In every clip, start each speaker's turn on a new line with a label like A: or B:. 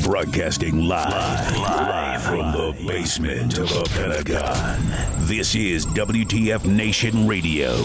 A: Broadcasting live from the basement of the Pentagon. This is WTF Nation Radio.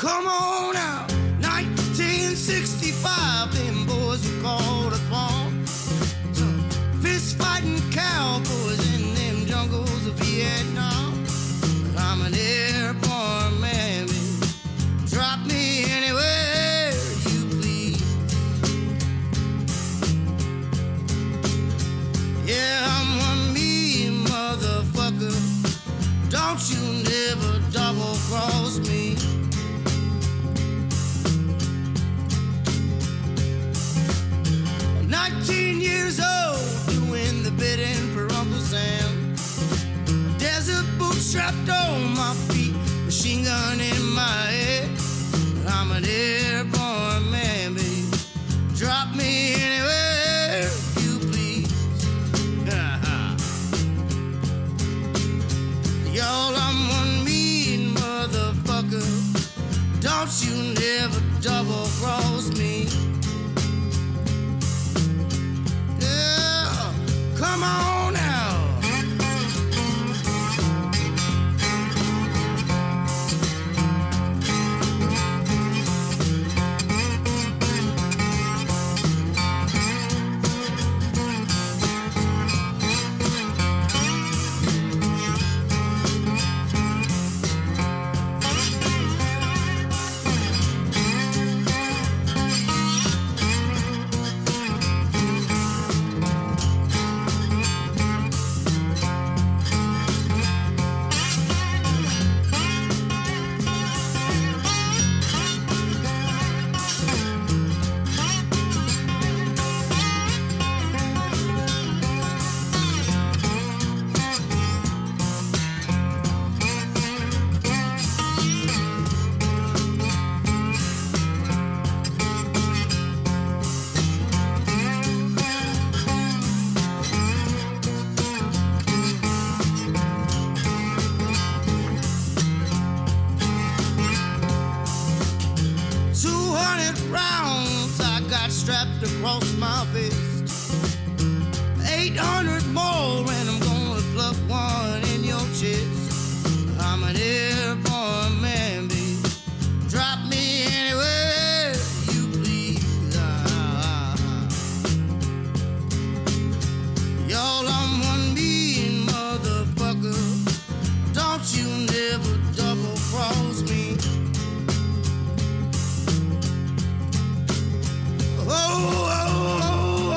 B: Come on out, 1965, them boys were called upon. Some fist fighting cowboys in them jungles of Vietnam. I'm an airborne man, baby. Drop me anywhere you please. Yeah, I'm one mean motherfucker. Don't you never double cross me. 19 years old, doing the bidding for Uncle Sam. Desert boots strapped on my feet, machine gun in my head. I'm an airborne man, baby. Drop me anywhere you please. Y'all, I'm one mean motherfucker. Don't you never double cross me. Yeah, come on now. Strapped across my vest, 800 more, and I'm gonna pluck one in your chest. I'm an airborne man, baby. Drop me anywhere you please. Y'all, I'm one mean motherfucker. Don't you never double cross me. Oh, oh, oh, oh.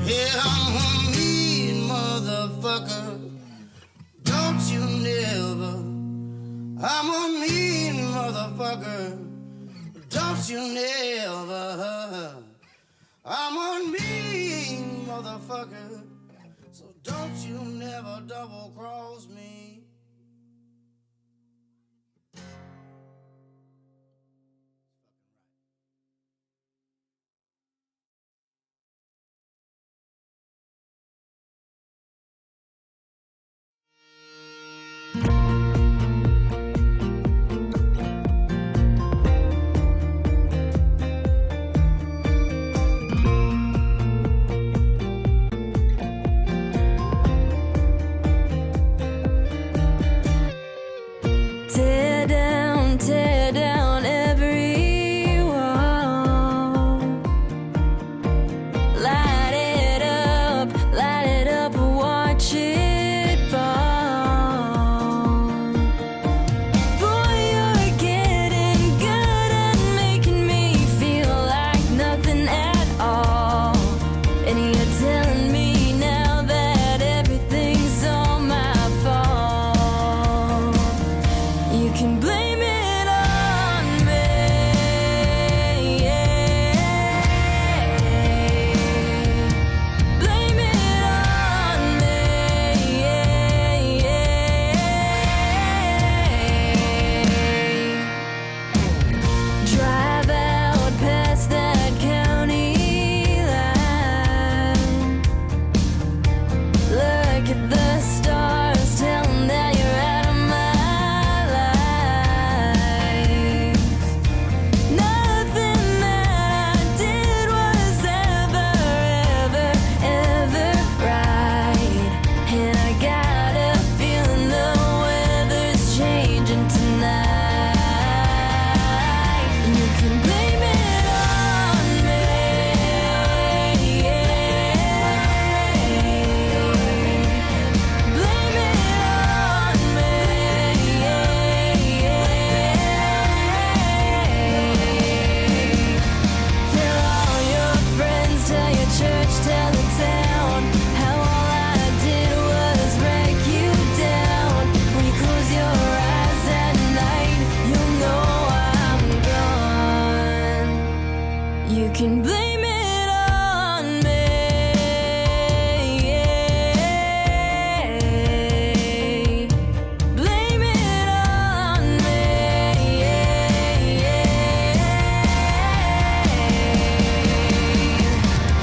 B: Yeah, I'm a mean motherfucker. Don't you never. I'm a mean motherfucker. Don't you never. I'm a mean motherfucker. So don't you never double cross me.
C: can blame it on me. Blame it on me.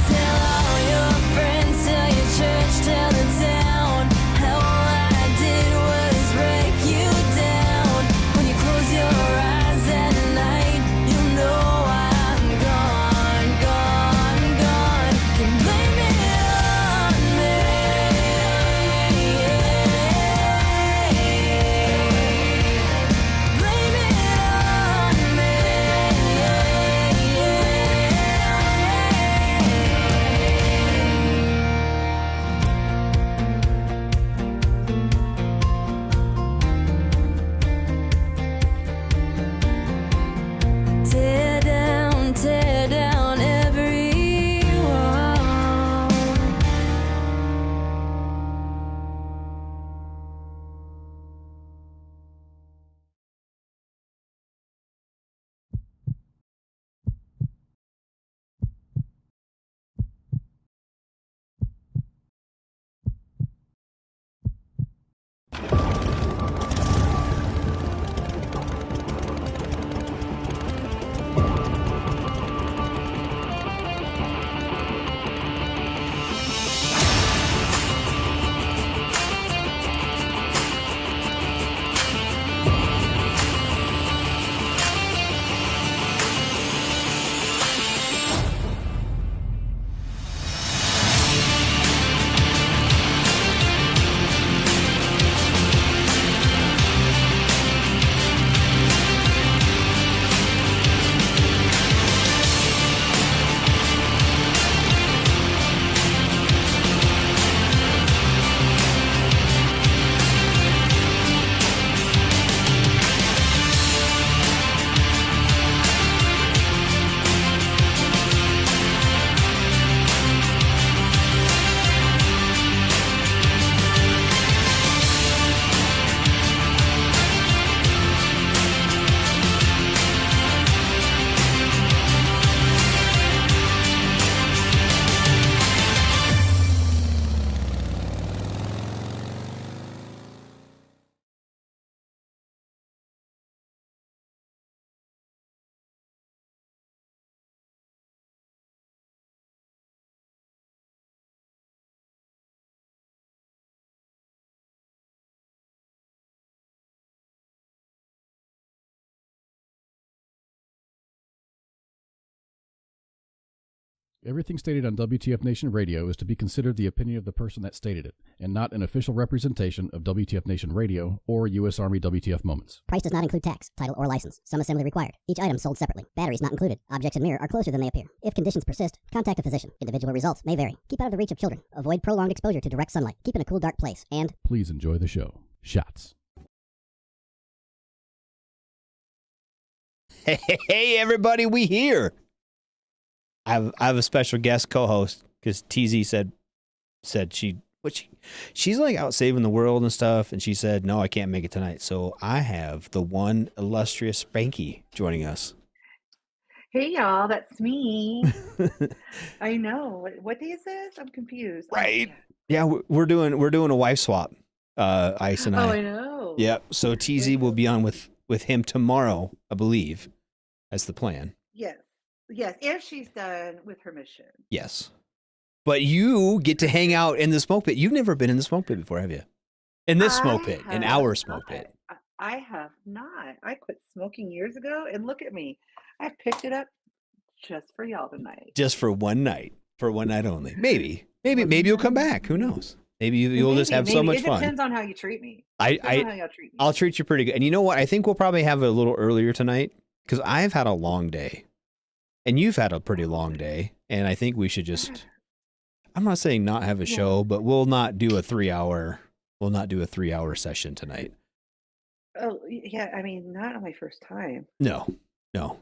C: Tell all your friends, tell your church, tell the town how all I did was break you down. When you close your eyes at night, you know I'm gone, gone, gone. Can blame it on me. Blame it on me. Tear down every wall.
D: Everything stated on WTF Nation Radio is to be considered the opinion of the person that stated it, and not an official representation of WTF Nation Radio or U.S. Army WTF Moments.
E: Price does not include tax, title, or license. Some assembly required. Each item sold separately. Batteries not included. Objects in mirror are closer than they appear. If conditions persist, contact a physician. Individual results may vary. Keep out of the reach of children. Avoid prolonged exposure to direct sunlight. Keep in a cool, dark place. And
D: Please enjoy the show. Shots.
F: Hey, everybody, we here. I have a special guest co-host because TZ said she's like out saving the world and stuff, and she said no, I can't make it tonight. So I have the one illustrious Spanky joining us.
G: Hey y'all, that's me. I know. What day is this? I'm confused.
F: Right? Yeah, we're doing a wife swap. Ice and I.
G: Oh, I know.
F: Yep. So TZ will be on with him tomorrow, I believe. That's the plan.
G: Yes, if she's done with her mission.
F: Yes. But you get to hang out in the smoke pit. You've never been in the smoke pit before, have you? In this smoke pit, in our smoke pit.
G: I have not. I quit smoking years ago, and look at me. I picked it up just for y'all tonight.
F: Just for one night only. Maybe you'll come back. Who knows? Maybe you'll just have so much fun.
G: It depends on how you treat me.
F: I'll treat you pretty good. And you know what? I think we'll probably have a little earlier tonight because I've had a long day. And you've had a pretty long day, and I think we should just, I'm not saying not have a show, but we'll not do a 3-hour session tonight.
G: Oh, yeah, I mean, not on my first time.
F: No,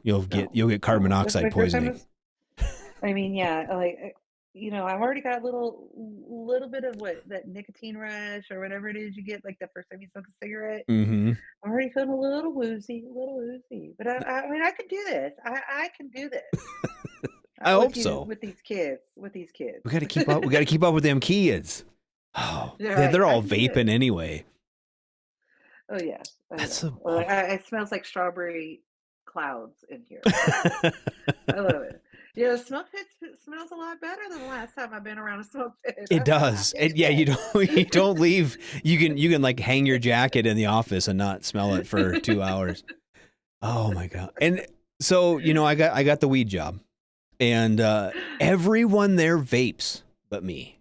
F: you'll get carbon monoxide poisoning.
G: I mean, yeah, like, you know, I've already got a little bit of that nicotine rush or whatever it is you get like the first time you smoke a cigarette.
F: Mm-hmm.
G: I'm already feeling a little woozy. But I mean, I can do this. I can do this.
F: I hope so.
G: With these kids. With these kids.
F: We got to keep up. We got to keep up with them kids. Oh, they're all vaping anyway.
G: Oh yeah.
F: That's
G: it smells like strawberry clouds in here. I love it. Yeah, the smoke pit smells a lot better than the last time I've been around a smoke pit.
F: It does. Yeah, you don't leave. You can like hang your jacket in the office and not smell it for 2 hours. Oh my God. And so, I got the weed job, and everyone there vapes but me.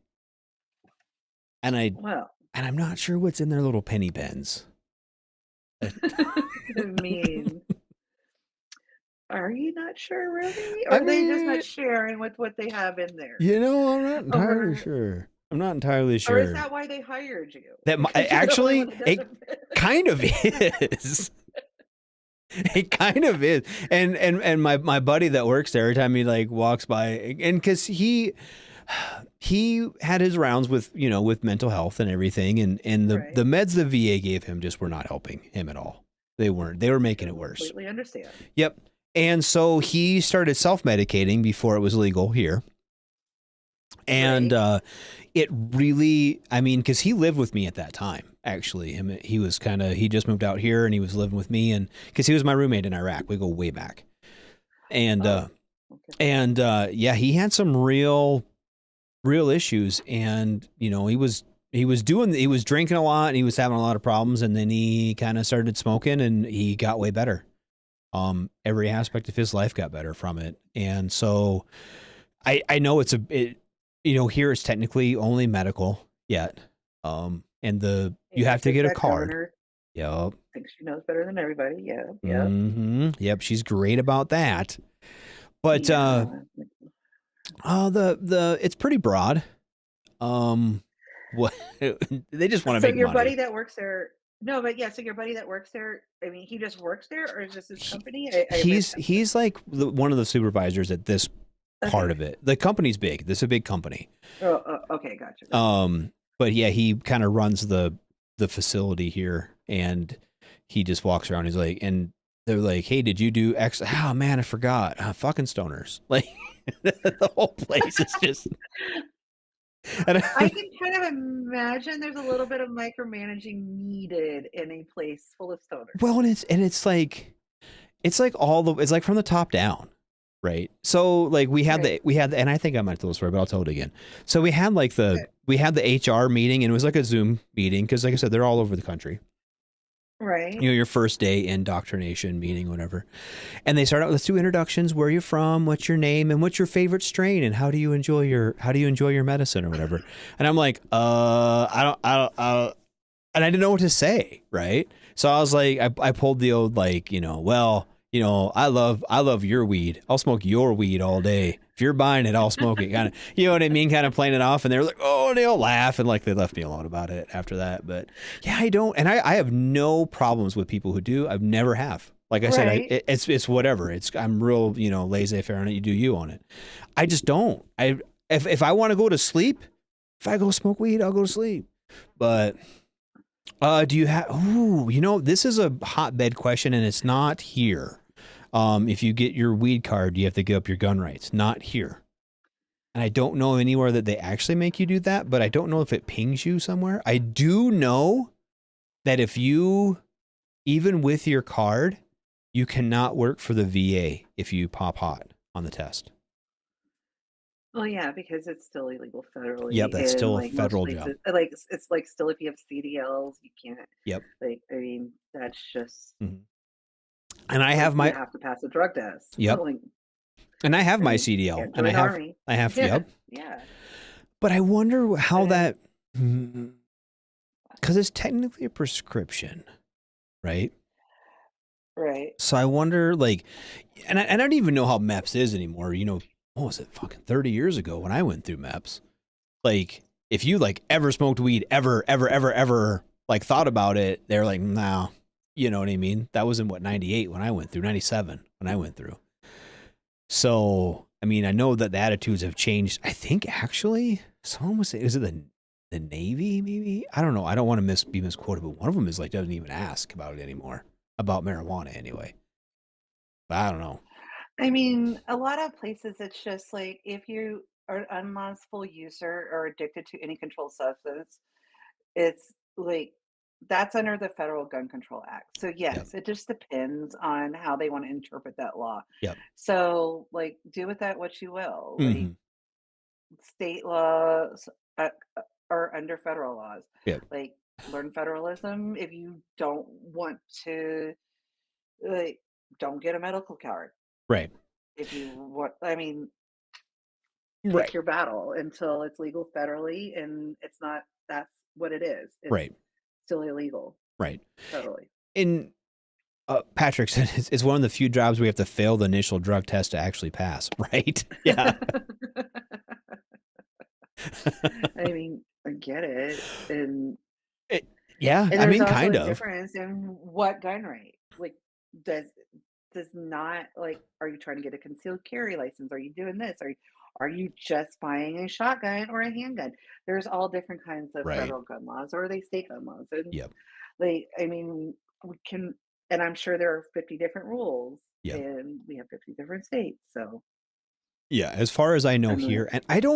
F: And I'm not sure what's in their little penny pens.
G: I mean, are you not sure, really? Or are they just not sharing with what they have in there?
F: I'm not entirely sure. I'm not entirely sure.
G: Or is that why they hired you?
F: That actually, it kind of is. It kind of is. And my buddy that works there, every time he like walks by, and because he had his rounds with with mental health and everything, and the meds the VA gave him just were not helping him at all. They weren't. They were making it worse.
G: Completely understand.
F: Yep. And so he started self-medicating before it was legal here. And it really, because he lived with me at that time, actually. He just moved out here and he was living with me, and because he was my roommate in Iraq. We go way back. And, he had some real issues, and, he was drinking a lot and he was having a lot of problems, and then he kind of started smoking and he got way better. Every aspect of his life got better from it. And so I know here it's technically only medical yet. And you have to get a card. Yep.
G: I think she knows better than everybody. Yeah. Yeah.
F: Mm-hmm. Yep. She's great about that. But, it's pretty broad. What they just want to make money.
G: So your buddy that works there. No, but yeah. So your buddy that works there, he just works there, or is this his company?
F: He's like one of the supervisors at this part of it. The company's big. This is a big company.
G: Oh, okay, gotcha.
F: But yeah, he kind of runs the facility here, and he just walks around. He's like, and they're like, "Hey, did you do X?" Oh man, I forgot. Fucking stoners. Like the whole place is just.
G: I can kind of imagine there's a little bit of micromanaging needed in a place full of stoners.
F: Well, it's like from the top down, right? So like we had and I think I might tell the story, but I'll tell it again. So we had we had the HR meeting, and it was like a Zoom meeting because, like I said, they're all over the country.
G: Right.
F: Your first day indoctrination meeting, whatever. And they start out with 2 introductions. Where are you from? What's your name? And what's your favorite strain? And how do you enjoy your medicine or whatever? And I'm like, I don't, and I didn't know what to say. Right. So I was like, I pulled the old, like, I love your weed. I'll smoke your weed all day. If you're buying it, I'll smoke it. Kind of, you know what I mean? Kind of playing it off. And they were like, oh, and they all laugh. And like, they left me alone about it after that. But yeah, I don't. And I have no problems with people who do. I've never have. Like I said, it's whatever. I'm real, laissez-faire on it. You do you on it. I just don't. If I want to go to sleep, if I go smoke weed, I'll go to sleep. But do you have, this is a hotbed question, and it's not here. If you get your weed card, you have to give up your gun rights. Not here. And I don't know anywhere that they actually make you do that, but I don't know if it pings you somewhere. I do know that if you, even with your card, you cannot work for the VA if you pop hot on the test.
G: Well, yeah, because it's still illegal federally.
F: Yep, that's still a federal job.
G: Like it's like still if you have CDLs, you can't.
F: Yep.
G: That's just.
F: Mm-hmm. And I have
G: you have to pass a drug test.
F: Yep. And I have my CDL, and I have yep.
G: Yeah.
F: But I wonder how that, because it's technically a prescription, right?
G: Right.
F: So I wonder, like, and I don't even know how MEPS is anymore. What was it, fucking 30 years ago when I went through MEPS? Like, if you like ever smoked weed, ever, like thought about it, they're like, no. You know what I mean? That was in 98 when I went through, 97 when I went through. So, I know that the attitudes have changed. I think actually someone was saying, is it the Navy maybe? I don't know. I don't want to be misquoted, but one of them is like, doesn't even ask about it anymore, about marijuana anyway. But I don't know.
G: I mean, a lot of places it's just like if you are an unlawful user or addicted to any controlled substance, it's like that's under the Federal Gun Control Act. So
F: Yep.
G: yes, it just depends on how they want to interpret that law.
F: Yep.
G: So like do with that what you will. Like
F: Hmm.
G: state laws uh, are under federal laws.
F: Yep.
G: Like learn federalism if you don't want to like don't get a medical card.
F: Right.
G: If you want I mean
F: Right.
G: pick your battle until it's legal federally and it's not that's what it is. It's
F: Right.
G: still illegal
F: Right.
G: federally.
F: And Patrick said it's one of the few jobs we have to fail the initial drug test to actually pass. Right. Yeah.
G: I mean, I get it. And
F: Yeah.
G: and
F: I
G: there's
F: mean,
G: also
F: kind
G: a
F: of.
G: difference in what gun rate. Like does not like are you trying to get a concealed carry license? Are you doing this? Are you just buying a shotgun or a handgun? There's all different kinds of
F: Right.
G: federal gun laws or are they state gun laws? And
F: Yep.
G: like I mean we can and I'm sure there are 50 different rules
F: Yep.
G: and we have 50 different states. So
F: Yeah. As far as I know
G: I mean
F: here, and like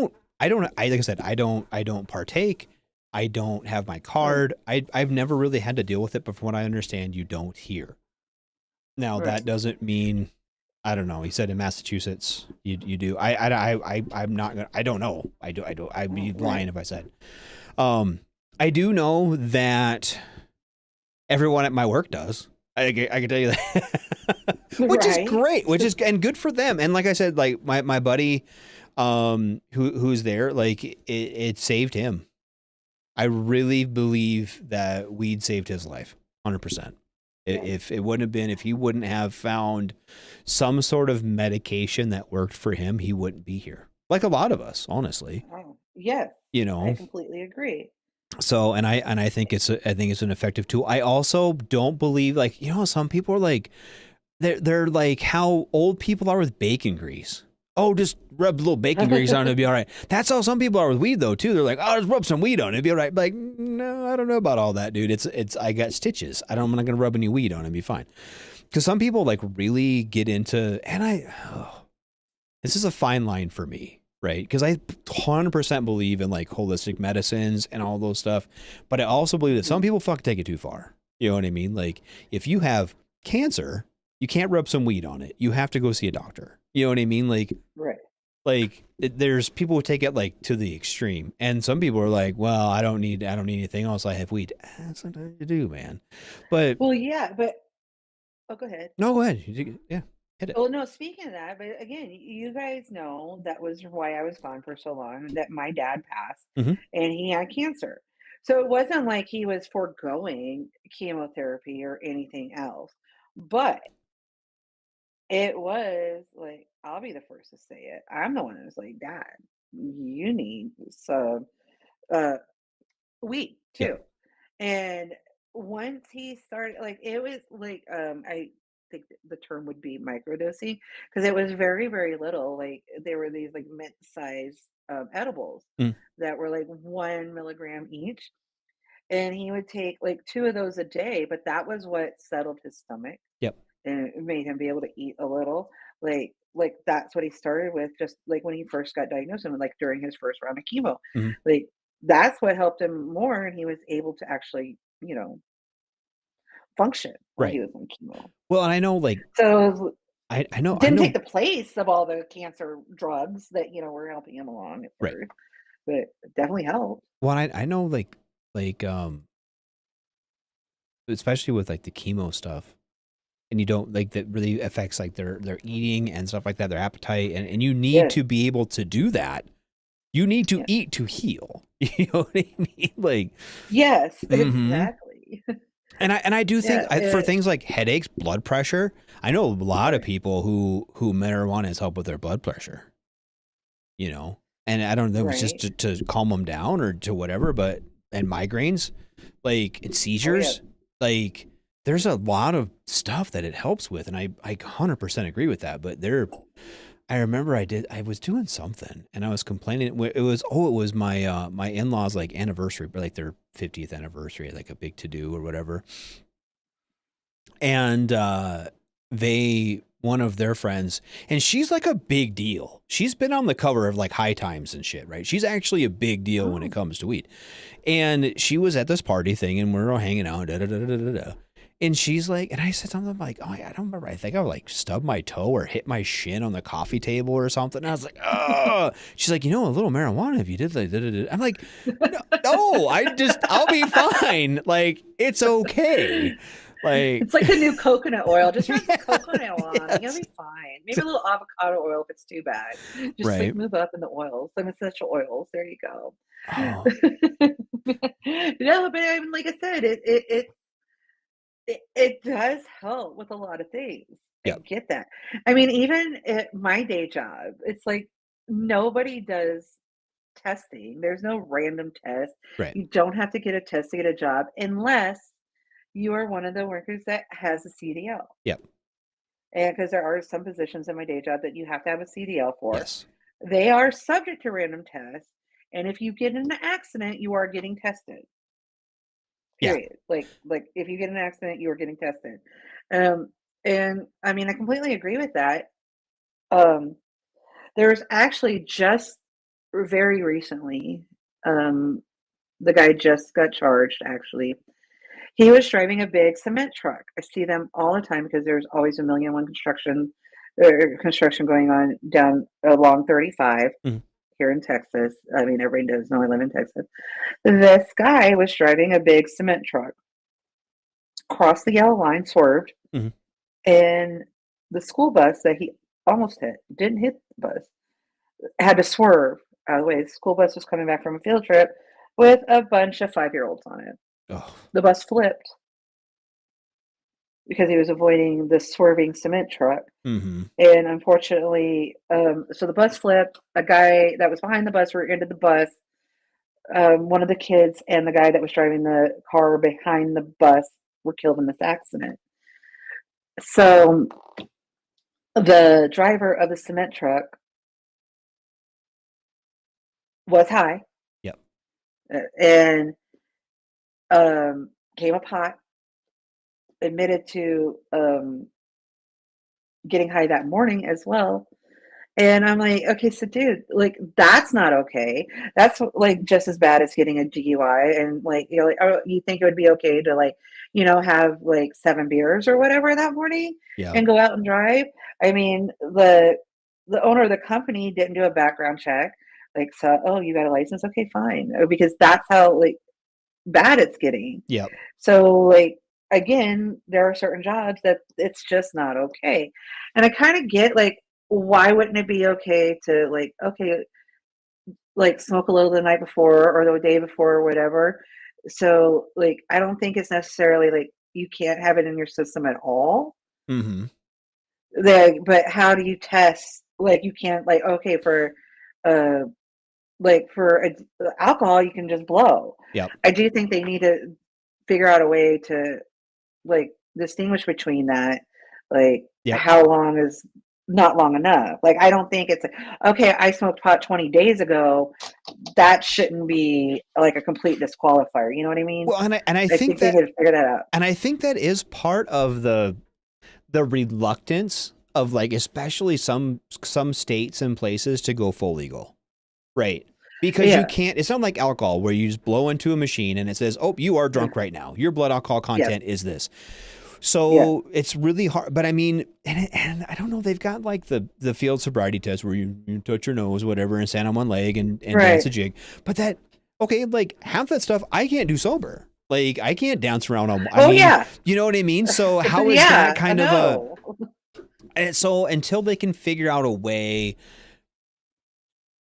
F: I said, I don't partake. I don't have my
G: right,
F: card. I've never really had to deal with it, but from what I understand, you don't here. Now
G: right.
F: that doesn't mean, I don't know. He said in Massachusetts you do. I'm not gonna. I don't know. I do. I'd be lying
G: Right.
F: if I said. I do know that everyone at my work does. I can tell you that, which is
G: Right.
F: great. Which is and good for them. And like I said, like my buddy, who's there, like it saved him. I really believe that weed saved his life, 100%.
G: Yeah.
F: If it wouldn't have been, if he wouldn't have found some sort of medication that worked for him, he wouldn't be here. Like a lot of us, honestly,
G: Oh, yes,
F: you
G: I
F: know.
G: completely agree.
F: So, and I think it's an effective tool. I also don't believe, like, you know, some people are like, they're like how old people are with bacon grease. Oh, just rub a little bacon grease on it, it'll be all right. That's how some people are with weed though too. They're like, oh, just rub some weed on it, it'll be all right. Like, no, I don't know about all that, dude. It's I got stitches. I'm not gonna rub any weed on it, it'll be fine. Because some people like really get into, and this is a fine line for me, right? Because I 100% believe in like holistic medicines and all those stuff, but I also believe that some people take it too far. You know what I mean? Like if you have cancer, you can't rub some weed on it. You have to go see a doctor. You know what I mean?
G: Right.
F: There's people who take it like to the extreme, and some people are like, "Well, I don't need anything else. I have weed." Sometimes you do, man. But
G: Well, yeah, but oh, go ahead.
F: no, go ahead. Yeah, hit it.
G: Well, no, speaking of that, but again, you guys know that was why I was gone for so long, that my dad passed
F: Mhm.
G: and he had cancer. So it wasn't like he was foregoing chemotherapy or anything else, but it was like, I'll be the first to say it. I'm the one who's like, Dad, you need some uh weed
F: Yep.
G: too. And once he started, like, it was like, I think the term would be microdosing because it was very, very little. Like, there were these like mint-sized edibles
F: Mm.
G: that were like 1 milligram each, and he would take like two of those a day. But that was what settled his stomach
F: Yep.
G: and it made him be able to eat a little. Like that's what he started with, just like when he first got diagnosed and like during his first round of chemo.
F: Mhm.
G: Like that's what helped him more, and he was able to actually, function while he
F: Right.
G: was on chemo.
F: Well, and I know, like,
G: So
F: I know,
G: didn't take the place of all the cancer drugs that were helping him along at
F: right.
G: first, but it definitely helped.
F: Well, I know, like, especially with like the chemo stuff, and you don't like that really affects like their eating and stuff like that, their appetite, and you need
G: Yes,
F: to be able to do that. You need to
G: yes,
F: eat to heal. You know what I mean? Like,
G: yes,
F: mhm.
G: exactly.
F: And I do think
G: Yeah,
F: for things like headaches, blood pressure, I know a lot of
G: right,
F: people who marijuana has helped with their blood pressure, you know, and I don't know if it's just
G: right.
F: to calm them down or to whatever, but and migraines, like and
G: Oh yeah,
F: seizures, like there's a lot of stuff that it helps with, and I 100% agree with that. But I remember I was doing something and I was complaining. It was my my in-laws like anniversary, but like their 50th anniversary, like a big to do or whatever. And one of their friends, and she's like a big deal. She's been on the cover of like High Times and shit, right? She's actually a big deal when it comes to weed. And she was at this party thing, and we're all hanging out, and she's like, and I said something like, oh, yeah, I don't remember. I think I like stubbed my toe or hit my shin on the coffee table or something. And I was like, oh, she's like, a little marijuana if you did like, I'm like, no, I'll be fine. Like, it's okay. Like,
G: it's like the new coconut oil. Just rub some coconut oil on it. You'll be fine. Maybe a little avocado oil if it's too bad. Just
F: right.
G: like move up in the oils, some essential oils. There you go.
F: Oh.
G: No, but I mean, like I said, it does help with a lot of things.
F: Yep.
G: I get that. I mean, even at my day job, it's like nobody does testing. There's no random test.
F: Right.
G: You don't have to get a test to get a job unless you are one of the workers that has a CDL.
F: Yep.
G: And because there are some positions in my day job that you have to have a CDL for.
F: Yes.
G: They are subject to random tests. And if you get in an accident, you are getting tested. Period. Yeah. Like if you get in an accident, you are getting tested. And I mean, I completely agree with that. There's actually just very recently, the guy just got charged, actually. He was driving a big cement truck. I see them all the time because there's always 1,000,001 construction going on down along 35 here in Texas. I mean, everybody does know I live in Texas. This guy was driving a big cement truck, crossed the yellow line, swerved, and the school bus that he almost hit, didn't hit the bus, had to swerve out of the way. The school bus was coming back from a field trip with a bunch of 5-year-olds on it.
F: Oh.
G: The bus flipped because he was avoiding the swerving cement truck. And unfortunately, so the bus flipped. A guy that was behind the bus rear-ended the bus. One of the kids and the guy that was driving the car behind the bus were killed in this accident. So the driver of the cement truck was high.
F: Yep.
G: And came up hot, admitted to getting high that morning as well. And I'm like, okay, so dude, like that's not okay. That's like just as bad as getting a DUI. And like, like, oh, you think it would be okay to like, have like 7 beers or whatever that morning and go out and drive? I mean, the owner of the company didn't do a background check. Like, so, oh, you got a license? Okay, fine. Because that's how like bad it's getting.
F: Yep.
G: So like, again, there are certain jobs that it's just not okay. And I kind of get like, why wouldn't it be okay to like smoke a little the night before or the day before or whatever? So like, I don't think it's necessarily like you can't have it in your system at all. But how do you test? Like you can't like, okay, for alcohol, you can just blow.
F: Yep.
G: I do think they need to figure out a way to like distinguish between that. Like how long is not long enough? Like, I don't think it's okay, I smoked pot 20 days ago. That shouldn't be like a complete disqualifier. You know what I mean?
F: Well, and I think that
G: they need to figure that out.
F: And I think that is part of the reluctance of like, especially some states and places to go full legal, right? Because you can't. It's not like alcohol where you just blow into a machine and it says, "Oh, you are drunk right now. Your blood alcohol content is this." So it's really hard. But I mean, and I don't know. They've got like the field sobriety test where you touch your nose, whatever, and stand on one leg and dance a jig. But that like half that stuff I can't do sober. Like I can't dance around on. You know what I mean? So how is that kind of a? And so until they can figure out a way,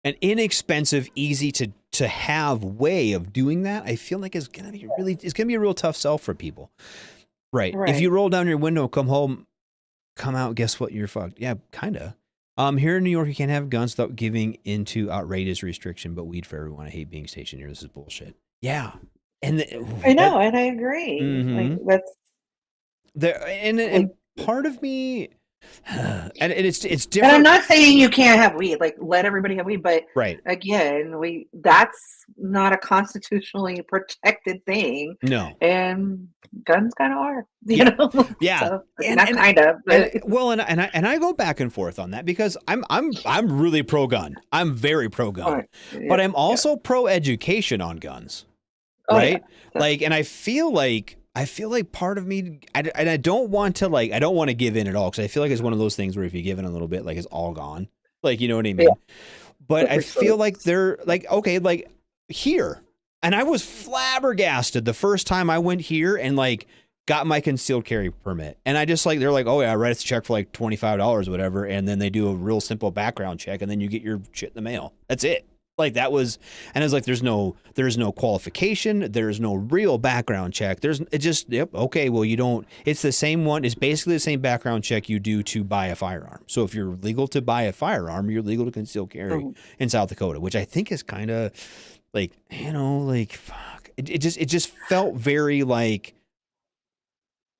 F: an inexpensive, easy to have way of doing that, I feel like it's gonna be a real tough sell for people. Right. If you roll down your window, come home, come out, guess what? You're fucked. Yeah, kinda. Here in New York, you can't have guns without giving into outrageous restriction, but weed for everyone. I hate being stationed here. This is bullshit. Yeah. And
G: I know, and I agree. Like that's
F: there, and part of me, And it's
G: And
F: different.
G: I'm not saying you can't have weed, like let everybody have weed, but
F: Right.
G: again, that's not a constitutionally protected thing.
F: No.
G: And guns kind of are, you
F: Yeah.
G: know?
F: Yeah.
G: So,
F: And-
G: not
F: and-
G: kind of, but
F: And I go back and forth on that because I'm really pro gun. I'm very pro gun, but I'm also pro education on guns.
G: Oh,
F: Right?
G: yeah.
F: Like, and I feel like part of me, and I don't want to give in at all, because I feel like it's one of those things where if you give in a little bit, like it's all gone. Like, you know what I mean?
G: Yeah.
F: But I
G: For
F: feel
G: sure.
F: like they're like, okay, like here. And I was flabbergasted the first time I went here and like got my concealed carry permit. And I just like, they're like, oh yeah, write us a check for like $25 or whatever. And then they do a real simple background check and then you get your shit in the mail. That's it. Like that was, and I was like, there's no qualification. There's no real background check. Okay, well, you don't, it's the same one. It's basically the same background check you do to buy a firearm. So if you're legal to buy a firearm, you're legal to conceal carry in South Dakota, which I think is kind of like, you know, like, fuck. It just felt very like,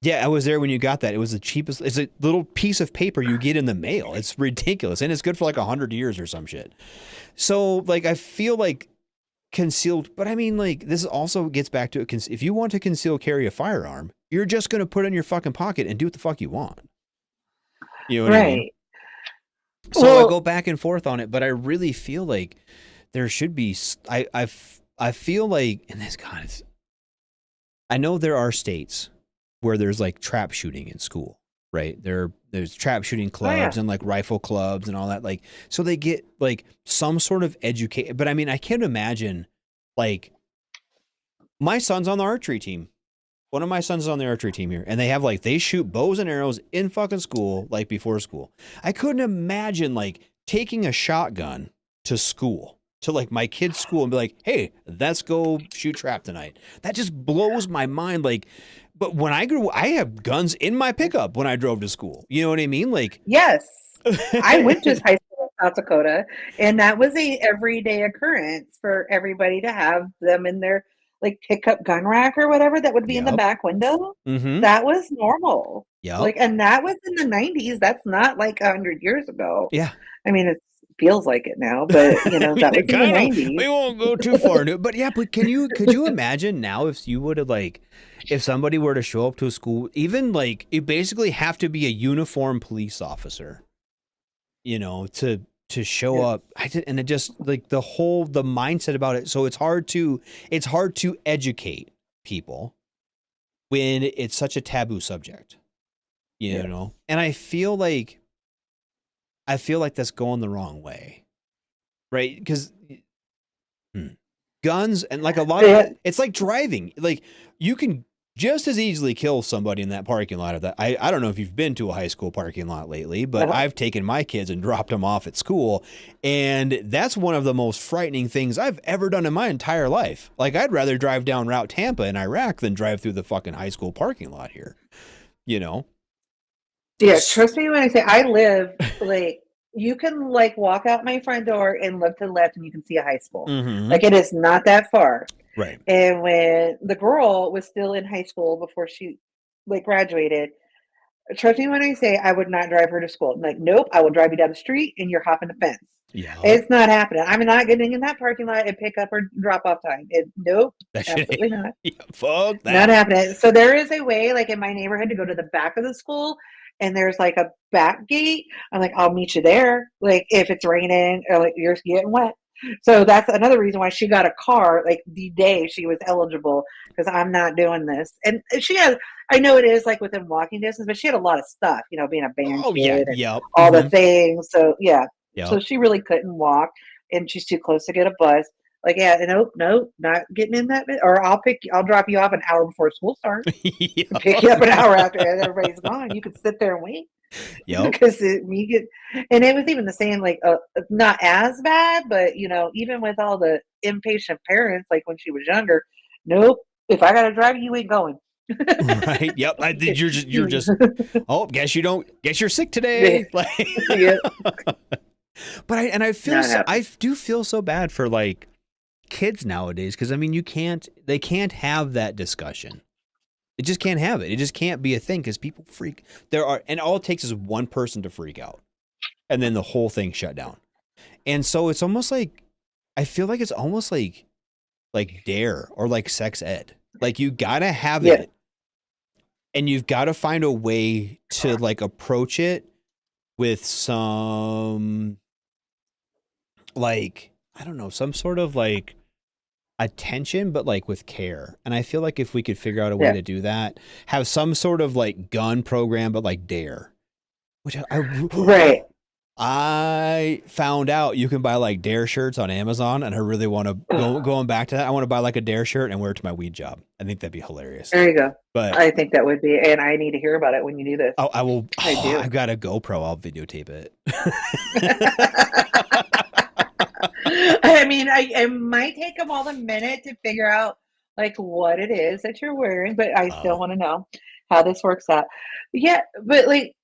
F: yeah, I was there when you got that. It was the cheapest. It's a little piece of paper you get in the mail. It's ridiculous. And it's good for like 100 years or some shit. So like, I feel like concealed, but I mean, like, this also gets back to it. If you want to conceal carry a firearm, you're just going to put it in your fucking pocket and do what the fuck you want. You know what I mean? So I go back and forth on it, but I really feel like there should be, I feel like, and this, God, I know there are states where there's like trap shooting in school, right? There's trap shooting clubs and like rifle clubs and all that. Like, so they get like some sort of educate. But I mean, I can't imagine, like, my son's on the archery team. One of my sons is on the archery team here, and they have like, they shoot bows and arrows in fucking school, like before school. I couldn't imagine like taking a shotgun to school, to like my kid's school, and be like, hey, let's go shoot trap tonight. That just blows my mind. Like, but when I have guns in my pickup when I drove to school. You know what I mean? Like,
G: yes, I went to high school in South Dakota, and that was a everyday occurrence for everybody to have them in their like pickup gun rack or whatever that would be in the back window.
F: Mm-hmm.
G: That was normal.
F: Yeah.
G: Like, and that was in the 90s. That's not like 100 years ago.
F: Yeah.
G: I mean, it feels like it now, but you know,
F: I mean,
G: that was in the 90s.
F: We won't go too far into it, but yeah, but could you imagine now if you would have like, if somebody were to show up to a school, even like, you basically have to be a uniformed police officer, you know, to show up. And it just like the mindset about it. So it's hard to educate people when it's such a taboo subject, you know? And I feel like that's going the wrong way, right? Because guns and like a lot of it's like driving. Like you can just as easily kill somebody in that parking lot of that. I don't know if you've been to a high school parking lot lately, but I've taken my kids and dropped them off at school. And that's one of the most frightening things I've ever done in my entire life. Like I'd rather drive down Route Tampa in Iraq than drive through the fucking high school parking lot here, you know?
G: Yeah, trust me when I say I live like, you can like walk out my front door and look to the left and you can see a high school.
F: Mm-hmm.
G: Like it is not that far.
F: Right.
G: And when the girl was still in high school before she like graduated, trust me when I say I would not drive her to school. I'm like, nope, I will drive you down the street and you're hopping the fence.
F: Yeah.
G: It's not happening. I'm not getting in that parking lot and pick up or drop off time. Nope. Absolutely not.
F: Yeah, fuck that.
G: Not happening. So there is a way, like in my neighborhood, to go to the back of the school, and there's like a back gate. I'm like, I'll meet you there. Like if it's raining or like you're getting wet. So that's another reason why she got a car like the day she was eligible, because I'm not doing this. And she has, I know it is like within walking distance, but she had a lot of stuff, you know, being a band kid and all the things. So yeah. Yep. So she really couldn't walk, and she's too close to get a bus. Like, yeah, nope, not getting in that. Or I'll drop you off an hour before school starts. Yep. Pick you up an hour after everybody's gone. You could sit there and wait. Yeah, because and it was even the same. Like, not as bad, but you know, even with all the impatient parents, like when she was younger, nope. If I gotta drive you, ain't going.
F: Right. Yep. You're just. Oh, guess you're sick today. Like, yeah. But I do feel so bad for like kids nowadays, because I mean they can't have that discussion. It just can't have it. It just can't be a thing because people freak. And all it takes is one person to freak out, and then the whole thing shut down. And so it's almost like, I feel like it's almost like dare or like sex ed. Like you gotta have it, and you've got to find a way to like approach it with some, like, I don't know, some sort of like attention, but like with care. And I feel like if we could figure out a way to do that, have some sort of like gun program, but like dare, which
G: Right.
F: I found out you can buy like dare shirts on Amazon, and I really want to going back to that. I want to buy like a dare shirt and wear it to my weed job. I think that'd be hilarious.
G: There you go.
F: But
G: I think that would be, and I need to hear about it when you do this.
F: I will.
G: I do.
F: I've got a GoPro. I'll videotape it.
G: I mean, it might take them all a minute to figure out like what it is that you're wearing, but I still want to know how this works out. Yeah, but like,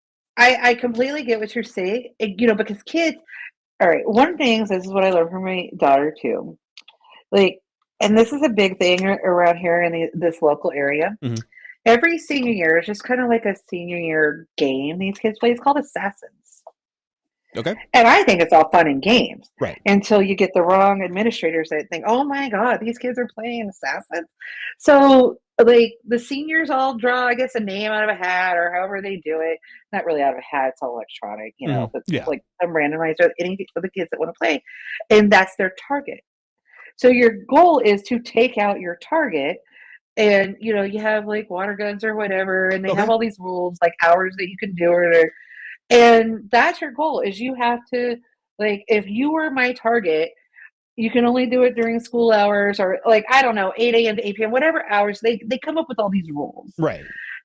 G: I completely get what you're saying, because kids, all right, one thing, this is what I learned from my daughter too, like, and this is a big thing around here in this local area.
F: Mhm.
G: Every senior year is just kind of like a senior year game these kids play. It's called Assassins.
F: Okay.
G: And I think it's all fun and games.
F: Right.
G: Until you get the wrong administrators that think, oh my God, these kids are playing Assassins. So, like, the seniors all draw, I guess, a name out of a hat or however they do it. Not really out of a hat, it's all electronic, but like some randomizer, any of the kids that want to play. And that's their target. So, your goal is to take out your target. And, you have like water guns or whatever, and they have all these rules, like hours that you can do it. And that's your goal, is you have to, like, if you were my target, you can only do it during school hours or, like, I don't know, 8 a.m. to 8 p.m., whatever hours. They come up with all these rules.
F: Right.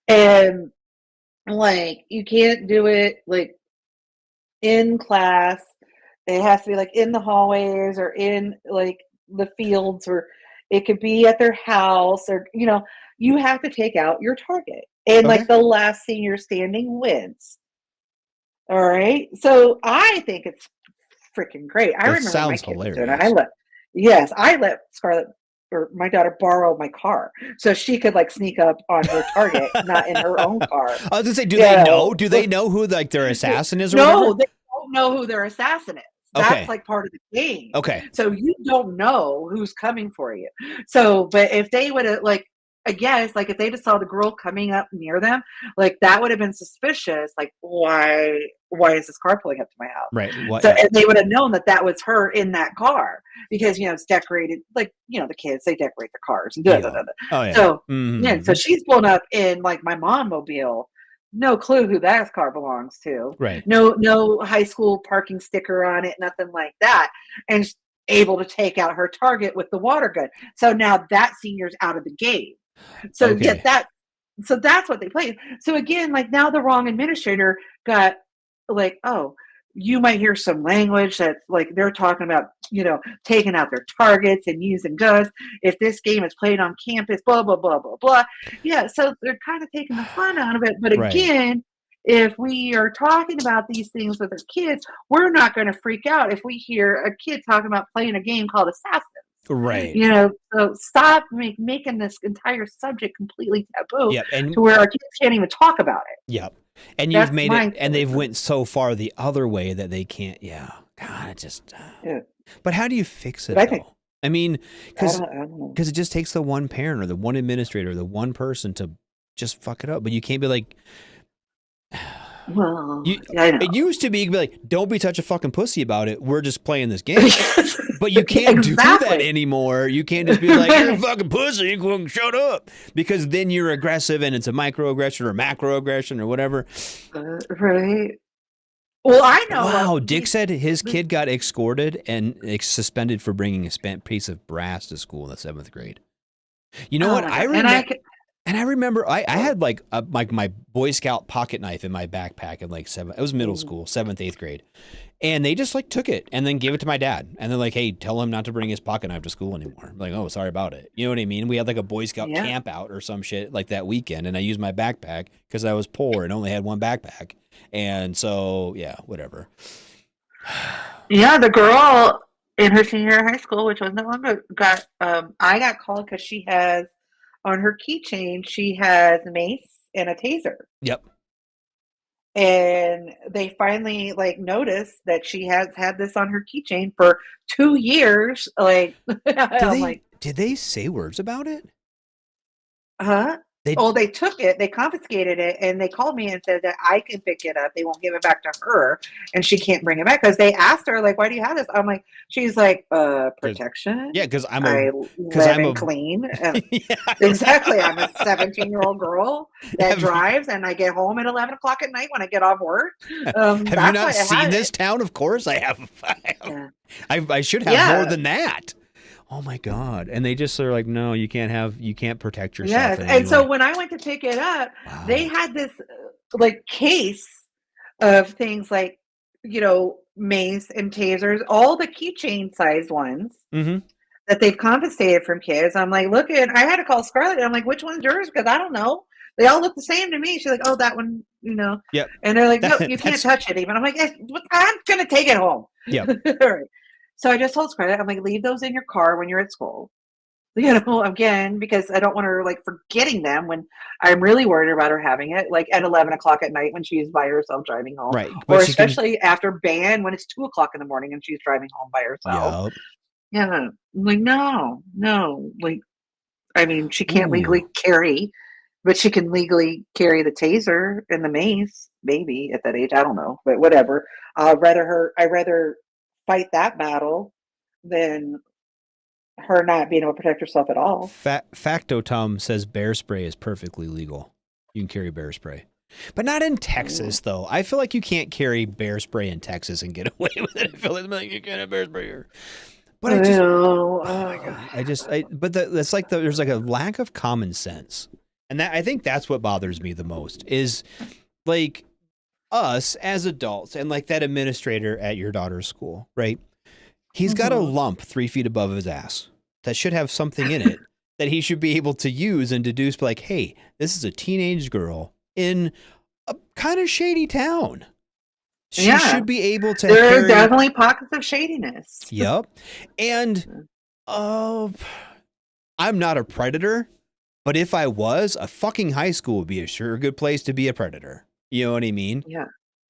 G: And, like, you can't do it, like, in class. It has to be, like, in the hallways or in, like, the fields, or it could be at their house, or, you have to take out your target. And, like, the last senior standing wins. All right. So I think it's freaking great. I remember my kids doing it. I let Scarlett, or my daughter, borrow my car so she could like sneak up on her target, not in her own car.
F: I was gonna say, do they know? Do they know who like their assassin is? Or
G: no,
F: whatever?
G: they don't know who their assassin is. That's like part of the game.
F: Okay.
G: So you don't know who's coming for you. So, but if they would have like, I guess, like if they just saw the girl coming up near them, like that would have been suspicious. Like, why is this car pulling up to my house?
F: Right.
G: So and they would have known that was her in that car, because it's decorated. Like the kids, they decorate the cars. And
F: Oh yeah.
G: So so she's blown up in like my mom mobile. No clue who that car belongs to.
F: Right.
G: No high school parking sticker on it. Nothing like that. And able to take out her target with the water gun. So now that senior's out of the game. So get that. So that's what they played. So again, like now the wrong administrator got like, oh, you might hear some language that's like they're talking about, taking out their targets and using guns. If this game is played on campus, blah, blah, blah, blah, blah. Yeah. So they're kind of taking the fun out of it. But again, if we are talking about these things with our kids, we're not going to freak out if we hear a kid talking about playing a game called Assassin.
F: Right.
G: So stop making this entire subject completely taboo
F: and
G: to where our kids can't even talk about it.
F: Yep. And you've made it, and they've went so far the other way that they can't. Yeah. God, it just. But how do you fix it? I mean, because it just takes the one parent or the one administrator or the one person to just fuck it up. But you can't be like.
G: Well,
F: it used to be like, don't be such a fucking pussy about it. We're just playing this game. But you can't do that anymore. You can't just be like, you're a fucking pussy, shut up. Because then you're aggressive and it's a microaggression or macroaggression or whatever.
G: Right. Well, I know.
F: Wow. Dick said his kid got escorted and suspended for bringing a spent piece of brass to school in the 7th grade. You know what? I remember I had like my Boy Scout pocket knife in my backpack in like it was middle school, 7th, 8th grade. And they just like took it and then gave it to my dad. And they're like, hey, tell him not to bring his pocket knife to school anymore. I'm like, oh, sorry about it. You know what I mean? We had like a Boy Scout camp out or some shit like that weekend. And I used my backpack because I was poor and only had one backpack. And so, yeah, whatever.
G: Yeah, the girl in her senior year of high school, which was no longer I got called because she has on her keychain, she has a mace and a taser.
F: Yep.
G: And they finally like noticed that she has had this on her keychain for 2 years. Like, I'm like,
F: Did they say words about it?
G: huh? They took it, they confiscated it, and they called me and said that I can pick it up. They won't give it back to her, and she can't bring it back because they asked her, like, why do you have this? I'm like, she's like, protection.
F: Yeah, because I'm
G: clean.
F: Yeah,
G: exactly. I'm a 17-year-old girl that drives, and I get home at 11 o'clock at night when I get off work.
F: Have you not seen this town? Of course I have. I should have more than that. Oh my God. And they just are like, no, you can't protect yourself.
G: Yes. And so when I went to pick it up, they had this like case of things like, mace and tasers, all the keychain sized ones that they've confiscated from kids. I'm like, I had to call Scarlett. I'm like, which one's yours? Because I don't know. They all look the same to me. She's like, oh, that one,
F: Yep.
G: And they're like, no, you can't touch it even. I'm like, I'm going to take it home.
F: Yeah.
G: All right. So I just told Scarlett, I'm like, leave those in your car when you're at school. Again, because I don't want her like forgetting them when I'm really worried about her having it, like at 11 o'clock at night when she's by herself driving home.
F: Right.
G: Or especially after band when it's 2 o'clock in the morning and she's driving home by herself.
F: Yep.
G: Yeah. I'm like, no. Like, I mean, she can't legally carry, but she can legally carry the taser and the mace, maybe at that age. I don't know, but whatever. I'd rather fight that battle than her not being able to protect herself at all.
F: Facto Tom says bear spray is perfectly legal. You can carry bear spray, but not in Texas though. I feel like you can't carry bear spray in Texas and get away with it. I feel like you can't have bear spray here. But
G: oh my God.
F: That's like there's like a lack of common sense, and I think that's what bothers me the most is like us as adults and like that administrator at your daughter's school, right? He's got a lump 3 feet above his ass that should have something in it that he should be able to use and deduce like, hey, this is a teenage girl in a kind of shady town. She should be able to
G: There are definitely pockets of shadiness.
F: Yep. And I'm not a predator, but if I was, a fucking high school would be a sure good place to be a predator. You know what I mean?
G: Yeah.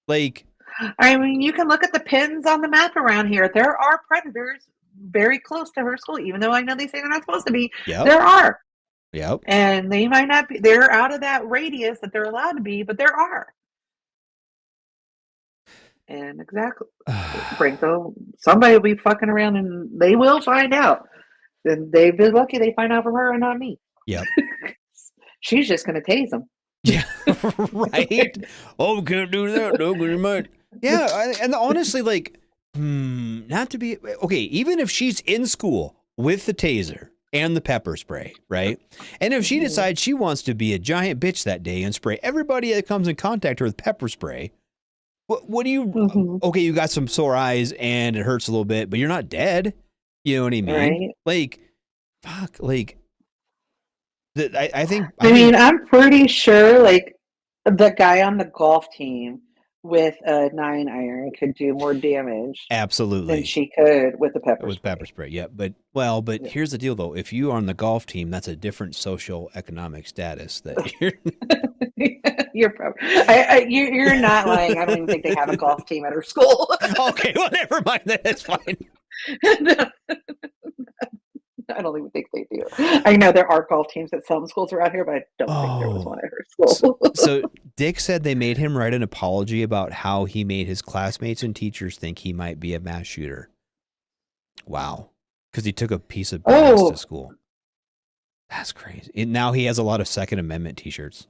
F: Like,
G: I mean, you can look at the pins on the map around here. There are predators very close to her school, even though I know they say they're not supposed to be.
F: Yep.
G: There are.
F: Yep.
G: And they might not be, they're out of that radius that they're allowed to be, but there are. And exactly. Franco, somebody will be fucking around and they will find out. And they've been lucky they find out from her and not me.
F: Yep.
G: She's just going to tase them.
F: Yeah, right. Oh, can't do that. No, good mind. Yeah, and honestly, like, not to be okay. Even if she's in school with the taser and the pepper spray, right? And if she decides she wants to be a giant bitch that day and spray everybody that comes in contact with pepper spray, what do you? Okay, you got some sore eyes and it hurts a little bit, but you're not dead. You know what I mean?
G: Right.
F: Like, fuck, like. I think.
G: I'm pretty sure, like, the guy on the golf team with a 9-iron could do more damage,
F: absolutely,
G: than she could with the pepper
F: spray. Yeah, but here's the deal, though. If you are on the golf team, that's a different social economic status that you're.
G: You're probably. You're not lying. I don't even think they have a golf team at her school.
F: Okay, well, never mind. That's fine.
G: I don't even think they do. I know there are golf teams at some schools around here, but I don't think there was one at her school.
F: So Dick said they made him write an apology about how he made his classmates and teachers think he might be a mass shooter. Wow. Because he took a piece of glass to school. That's crazy. And now he has a lot of Second Amendment t-shirts.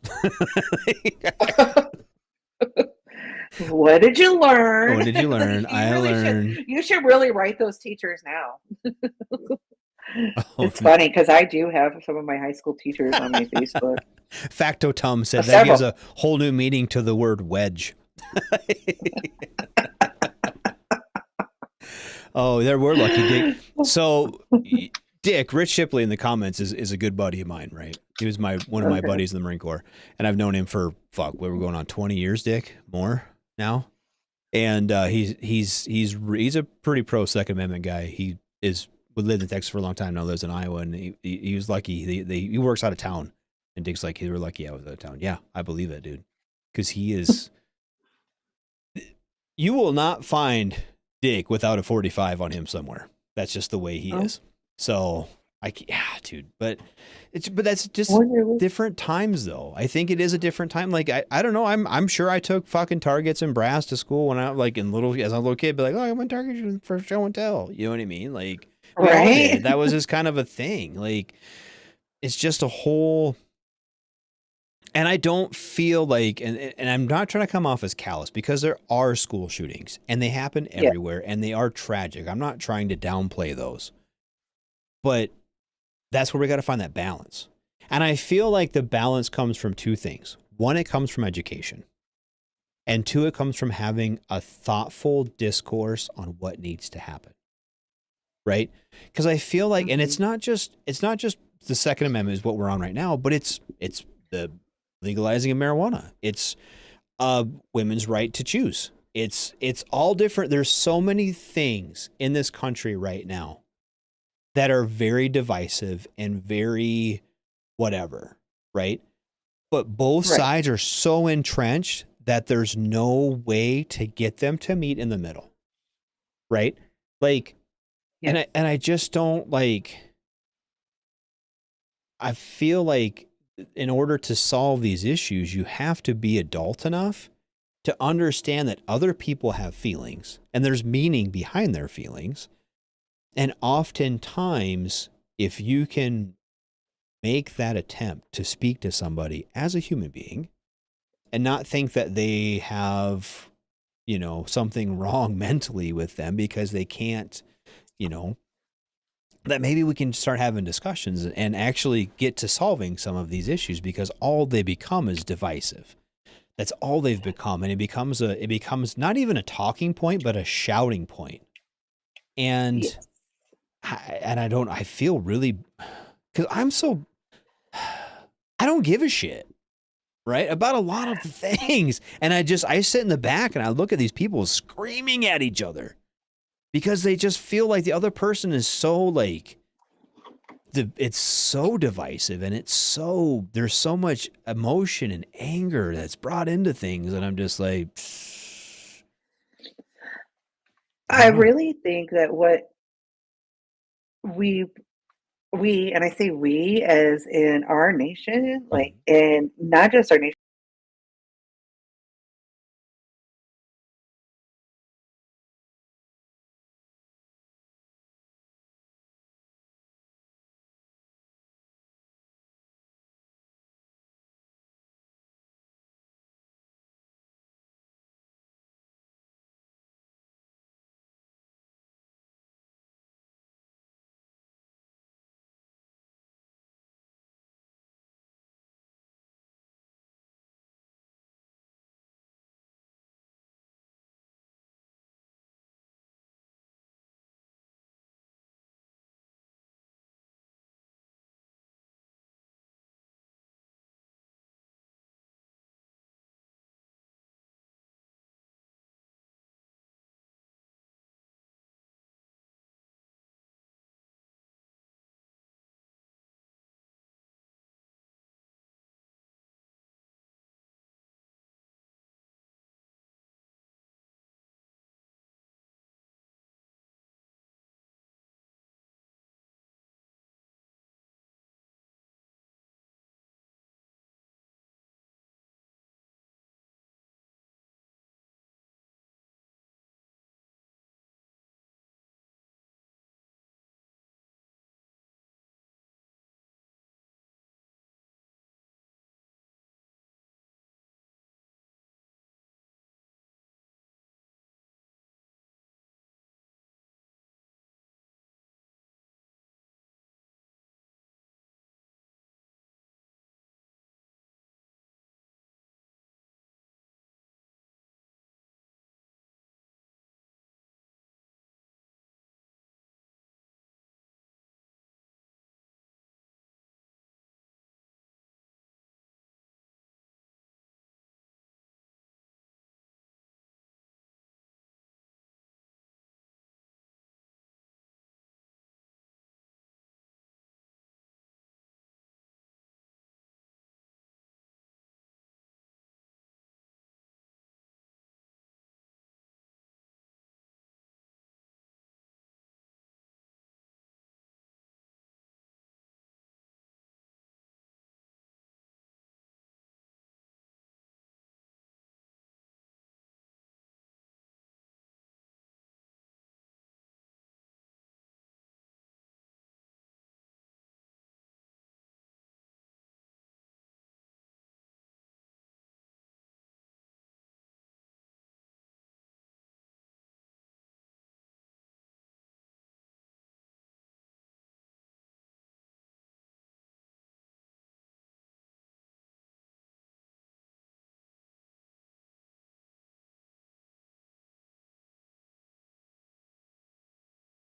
G: What did you learn?
F: What did you learn? I learned.
G: You should really write those teachers now. It's funny because I do have some of my high school teachers on my Facebook.
F: Facto Tom said that gives a whole new meaning to the word wedge. Oh, there we're lucky, Dick. So, Dick, Rich Shipley in the comments is a good buddy of mine, right? He was one of my buddies in the Marine Corps, and I've known him for we're going on 20 years, Dick, more now, and he's a pretty pro Second Amendment guy. He is lived in Texas for a long time, now lives in Iowa, and he was lucky. He works out of town, and Dick's like, "They were lucky I was out of town." Yeah, I believe it, dude, because he is. You will not find Dick without a 45 on him somewhere. That's just the way he is. So yeah, dude, but that's just different times though. I think it is a different time. Like I don't know. I'm sure I took fucking targets and brass to school when I like as a little kid. Be like, oh, I went target for show and tell. You know what I mean? Like we all did. That was just kind of a thing. Like it's just a whole. And I don't feel like, and I'm not trying to come off as callous because there are school shootings and they happen everywhere and they are tragic. I'm not trying to downplay those, but that's where we got to find that balance. And I feel like the balance comes from two things. One, it comes from education, and two, it comes from having a thoughtful discourse on what needs to happen. Right. Because I feel like, and it's not just the Second Amendment is what we're on right now, but it's the legalizing of marijuana. It's women's right to choose. It's all different. There's so many things in this country right now that are very divisive and very whatever, right? But both sides are so entrenched that there's no way to get them to meet in the middle, right? Like, and I just don't like. I feel like in order to solve these issues, you have to be adult enough to understand that other people have feelings and there's meaning behind their feelings. And oftentimes, if you can make that attempt to speak to somebody as a human being and not think that they have, something wrong mentally with them because they can't, that maybe we can start having discussions and actually get to solving some of these issues, because all they become is divisive. That's all they've become. And it becomes not even a talking point, but a shouting point. And, I feel really, cause I don't give a shit, right? About a lot of things. And I sit in the back and I look at these people screaming at each other because they just feel like the other person is so like, it's so divisive and there's so much emotion and anger that's brought into things. And I'm just like,
G: I really think that what we, and I say we as in our nation, like, and not just our nation,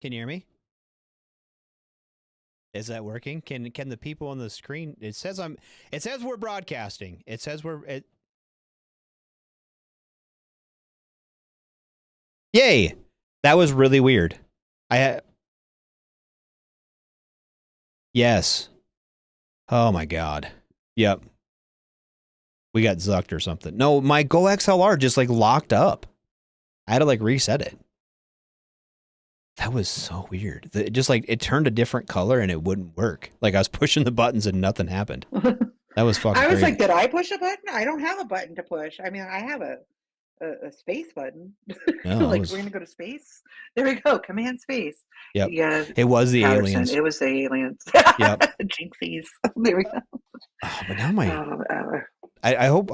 F: Can you hear me? Is that working? Can the people on the screen? It says we're broadcasting. It says Yay! That was really weird. Yes. Oh my god. Yep. We got zucked or something. No, my Go XLR just like locked up. I had to like reset it. That was so weird. It just like it turned a different color and it wouldn't work. Like I was pushing the buttons and nothing happened. That was fucking
G: I was
F: crazy.
G: like, did I push a button? I don't have a button to push. I mean, I have a space button.
F: No,
G: Like
F: was...
G: we're gonna go to space. There we go. Command space.
F: Yep.
G: Yeah.
F: It was the
G: Patterson.
F: aliens.
G: It was the aliens.
F: Yep.
G: Jinxies. There we go.
F: Oh, but now I hope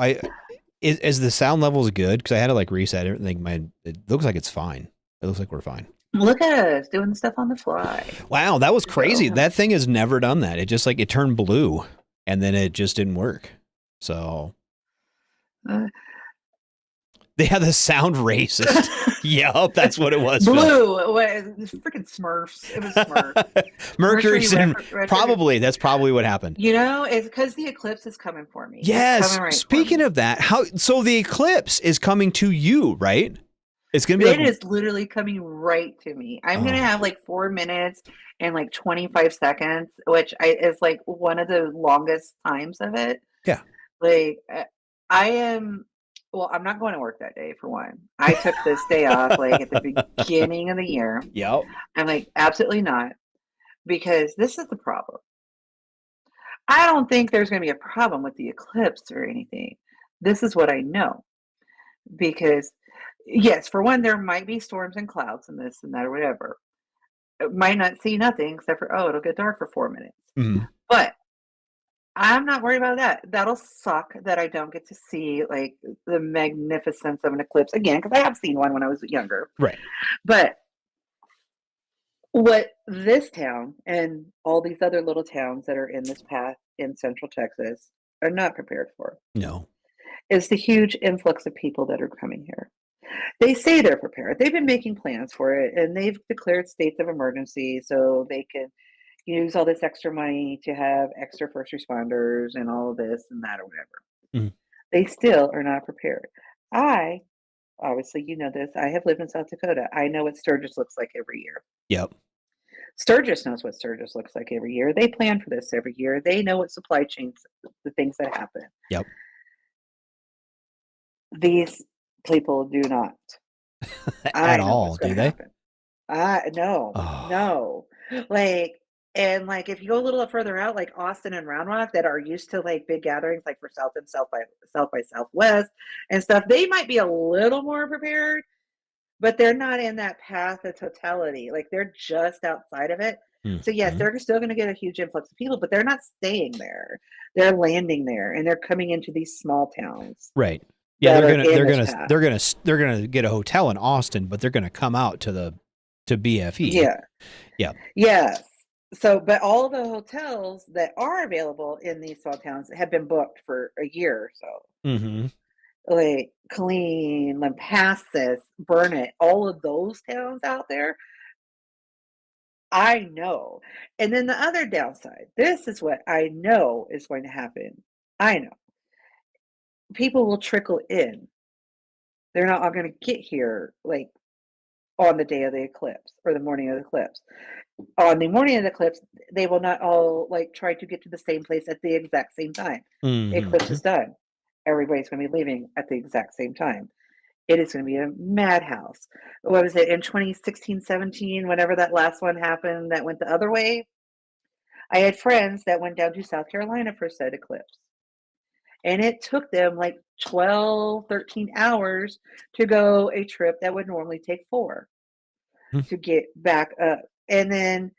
F: is the sound levels good? Because I had to like reset everything. It looks like it's fine. It looks like we're fine.
G: Look at us doing stuff on the fly.
F: Wow, that was crazy. That thing has never done that. It just like it turned blue and then it just didn't work. So they had the sound racist. Yep, that's what it was.
G: Blue. Freaking Smurfs. It was Smurf.
F: Mercury. Probably. That's probably what happened.
G: You know, it's because the eclipse is coming for me.
F: Yes.
G: Right.
F: Speaking of that, so the eclipse is coming to you, right? It's gonna be.
G: It is literally coming right to me. I'm gonna have like 4 minutes and like 25 seconds, which is like one of the longest times of it.
F: Yeah.
G: Like I am. Well, I'm not going to work that day for one. I took this day off like at the beginning of the year.
F: Yep.
G: I'm like, absolutely not, because this is the problem. I don't think there's going to be a problem with the eclipse or anything. This is what I know, because yes, for one, there might be storms and clouds and this and that or whatever. It might not see nothing except for, it'll get dark for 4 minutes.
F: Mm-hmm.
G: But I'm not worried about that. That'll suck that I don't get to see like the magnificence of an eclipse again, because I have seen one when I was younger.
F: Right.
G: But what this town and all these other little towns that are in this path in Central Texas are not prepared for is the huge influx of people that are coming here. They say they're prepared. They've been making plans for it, and they've declared states of emergency so they can use all this extra money to have extra first responders and all of this and that or whatever.
F: Mm-hmm.
G: They still are not prepared. Obviously, you know this, I have lived in South Dakota. I know what Sturgis looks like every year.
F: Yep.
G: Sturgis knows what Sturgis looks like every year. They plan for this every year. They know what supply chains, the things that happen.
F: Yep.
G: These people do not.
F: At all, do they?
G: No. Like if you go a little further out, like Austin and Round Rock, that are used to like big gatherings, like for South by Southwest and stuff, they might be a little more prepared, but they're not in that path of totality. Like they're just outside of it. Mm-hmm. So yes, they're still going to get a huge influx of people, but they're not staying there. They're landing there, and they're coming into these small towns.
F: Right. Yeah, they're gonna get a hotel in Austin, but they're gonna come out to BFE.
G: Yeah.
F: Yeah.
G: Yes. So, but all the hotels that are available in these small towns have been booked for a year or so.
F: Mm-hmm.
G: Like Killeen, Lampasas, Burnett, all of those towns out there. I know. And then the other downside, this is what I know is going to happen. I know. People will trickle in. They're not all going to get here like on the day of the eclipse or the morning of the eclipse. On the morning of the eclipse, they will not all like try to get to the same place at the exact same time.
F: Mm-hmm.
G: The eclipse is done. Everybody's going to be leaving at the exact same time. It is going to be a madhouse. What was it in 2016, 17, whenever that last one happened that went the other way? I had friends that went down to South Carolina for said eclipse. And it took them like 12, 13 hours to go a trip that would normally take 4 to get back up. And then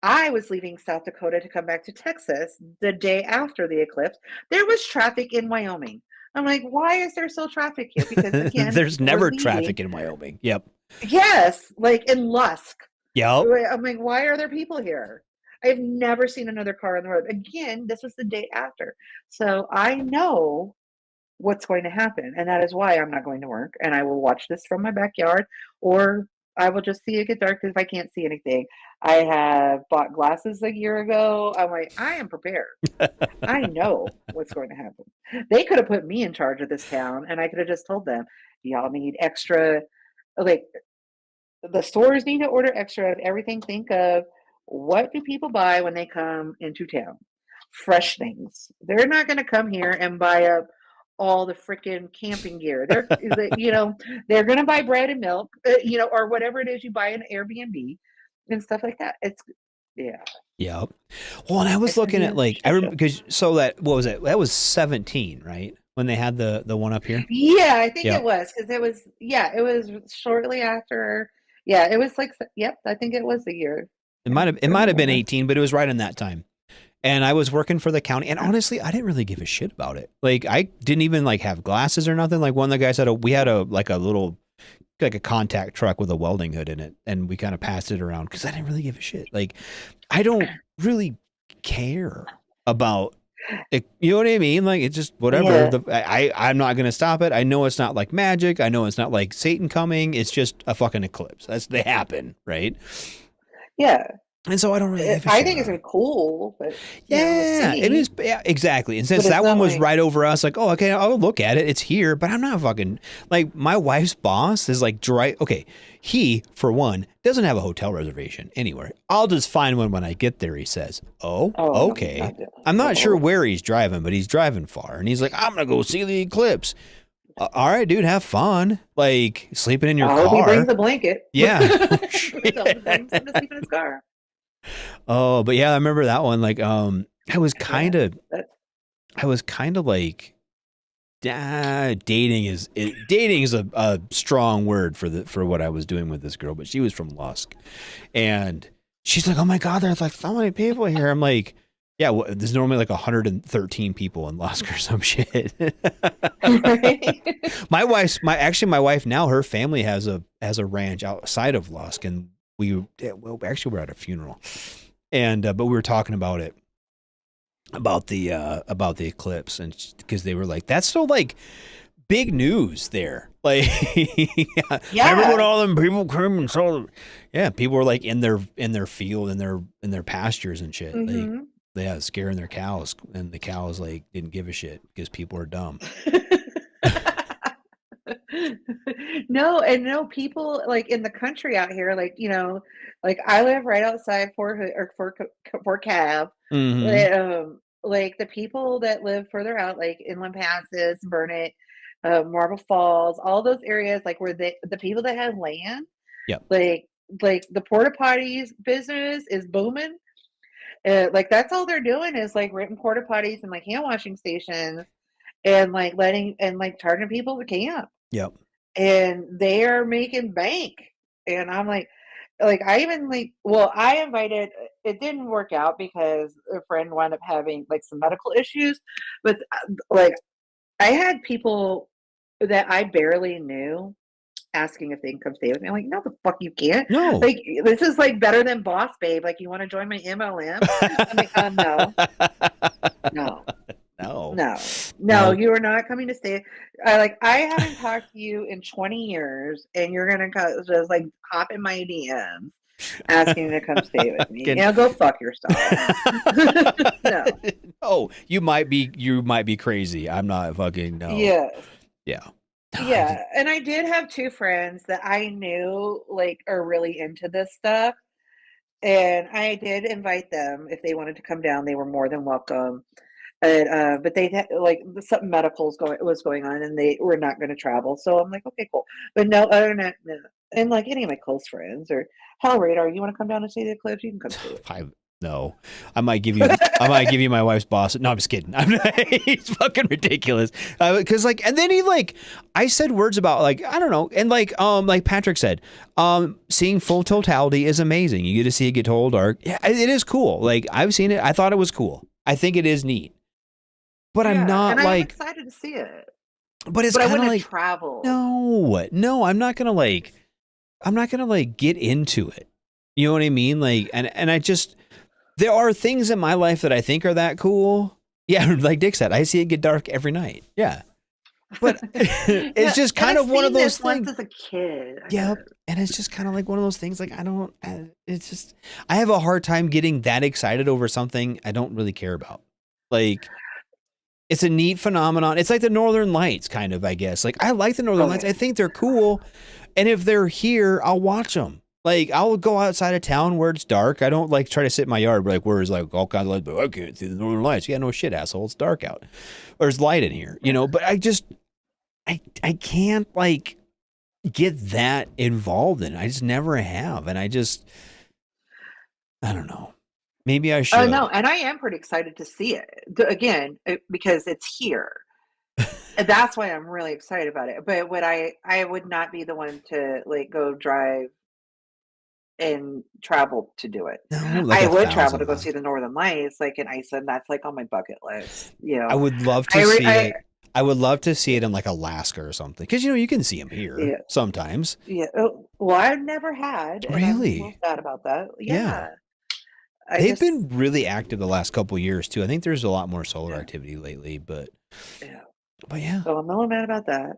G: I was leaving South Dakota to come back to Texas the day after the eclipse. There was traffic in Wyoming. I'm like, why is there still traffic here? Because again,
F: there's never traffic in Wyoming. Yep.
G: Yes, like in Lusk.
F: Yep.
G: I'm like, why are there people here? I've never seen another car on the road. Again, this was the day after. So I know what's going to happen. And that is why I'm not going to work. And I will watch this from my backyard or I will just see it get dark if I can't see anything. I have bought glasses a year ago. I'm like, I am prepared. I know what's going to happen. They could have put me in charge of this town, and I could have just told them, y'all need extra, like, the stores need to order extra of everything. Think of what do people buy when they come into town? Fresh things. They're not going to come here and buy up all the freaking camping gear. They're going to buy bread and milk, or whatever it is you buy in Airbnb and stuff like that. It's yeah.
F: Yeah. Well, and I was looking at like I remember because what was it? That was 17, right? When they had the one up here.
G: Yeah, I think it was because it was shortly after. Yeah, it was like I think it was a year.
F: It might have been 18, but it was right in that time. And I was working for the county, and honestly, I didn't really give a shit about it. Like I didn't even like have glasses or nothing. Like one of the guys we had a contact truck with a welding hood in it, and we kind of passed it around because I didn't really give a shit. Like I don't really care about it, you know what I mean? Like it's just whatever. Yeah. I'm not gonna stop it. I know it's not like magic. I know it's not like Satan coming. It's just a fucking eclipse. They happen, right?
G: Yeah.
F: And so I don't really.
G: I think it's cool, but
F: yeah, it is. Yeah, exactly. And since that one was right over us, like, oh, okay, I'll look at it. It's here, but I'm not fucking like my wife's boss is like dry. Okay, he for one doesn't have a hotel reservation anywhere. I'll just find one when I get there. He says, "Oh okay." I'm not sure where he's driving, but he's driving far, and he's like, "I'm gonna go see the eclipse." All right, dude, have fun. Like sleeping in your car.
G: I hope he brings a blanket.
F: Yeah.
G: Tell him to sleep in his car.
F: Oh, but yeah, I remember that one. Like, I was kind of like, dating is a strong word for what I was doing with this girl, but she was from Lusk, and she's like, oh my God, there's like so many people here. I'm like, yeah, well, there's normally like 113 people in Lusk or some shit. My wife now, her family has a ranch outside of Lusk, and we're at a funeral, and but we were talking about it, about the eclipse, and because they were like, that's still like big news there. Like, yeah. I remember when all them people came and saw. Yeah, people were like in their field, in their pastures and shit.
G: Mm-hmm.
F: Like, scaring their cows, and the cows like didn't give a shit because people are dumb.
G: No, people like in the country out here, like like I live right outside Fort Cav.
F: Mm-hmm.
G: Like the people that live further out, like Inland Passes, Burnett, Marble Falls, all those areas, like where the people that have land, like the porta potties business is booming. Like that's all they're doing is like renting porta potties and like hand washing stations, and like charging people to camp.
F: Yep.
G: And they are making bank. And I'm like I even I invited, it didn't work out because a friend wound up having like some medical issues, but like I had people that I barely knew asking if they can come stay with me. I'm like, no, the fuck you can't.
F: No.
G: Like this is like better than Boss Babe. Like, you want to join my MLM? I'm like, no, you are not coming to stay. I haven't talked to you in 20 years, and you're gonna just like hop in my DMs asking to come stay with me. Go fuck yourself. No.
F: Oh, you might be crazy. I'm not fucking no.
G: Yeah.
F: Yeah.
G: Yeah, and I did have two friends that I knew like are really into this stuff, and I did invite them if they wanted to come down. They were more than welcome. But they had like something was going on, and they were not going to travel. So I'm like, okay, cool. But no, other than that, no. And like any of my close friends or hell, Radar, you want to come down and see the eclipse? You can come see it.
F: No, I might give you my wife's boss. No, I'm just kidding. He's fucking ridiculous. Cause like, and then he like, I said words about like, I don't know. And like Patrick said, seeing full totality is amazing. You get to see it get total dark. Yeah, it is cool. Like I've seen it. I thought it was cool. I think it is neat, but I'm not
G: and
F: like
G: I'm excited to see it.
F: But it's
G: I
F: kind of
G: wouldn't
F: like
G: travel.
F: No, I'm not gonna like get into it. You know what I mean? Like, and I just, there are things in my life that I think are that cool. Yeah, like Dick said, I see it get dark every night. Yeah. But it's just kind of one of those things.
G: Once as a kid.
F: Yep. And it's just kind of like one of those things. Like, it's just, I have a hard time getting that excited over something I don't really care about. Like, it's a neat phenomenon. It's like the Northern Lights, kind of, I guess. Like, I like the Northern Lights. I think they're cool. And if they're here, I'll watch them. Like, I'll go outside of town where it's dark. I don't like try to sit in my yard like where there's like all kinds of lights, but I can't see the Northern Lights. Yeah, no shit, asshole. It's dark out. Or there's light in here, you know, but I can't like get that involved in it. I just never have. And I don't know. Maybe I should.
G: Oh, no. And I am pretty excited to see it again, because it's here. And that's why I'm really excited about it. But I would not be the one to like go drive and travel to do it.
F: No, like
G: I would travel to go
F: 1,000
G: see the Northern Lights, like in Iceland. That's like on my bucket list. You know,
F: I would love to see it. I would love to see it in like Alaska or something, because you can see them here sometimes.
G: Yeah. Well, I've never had. And
F: Really?
G: I'm sad about that. Yeah.
F: They've been really active the last couple of years too. I think there's a lot more solar activity lately, but yeah.
G: So I'm a little mad about that.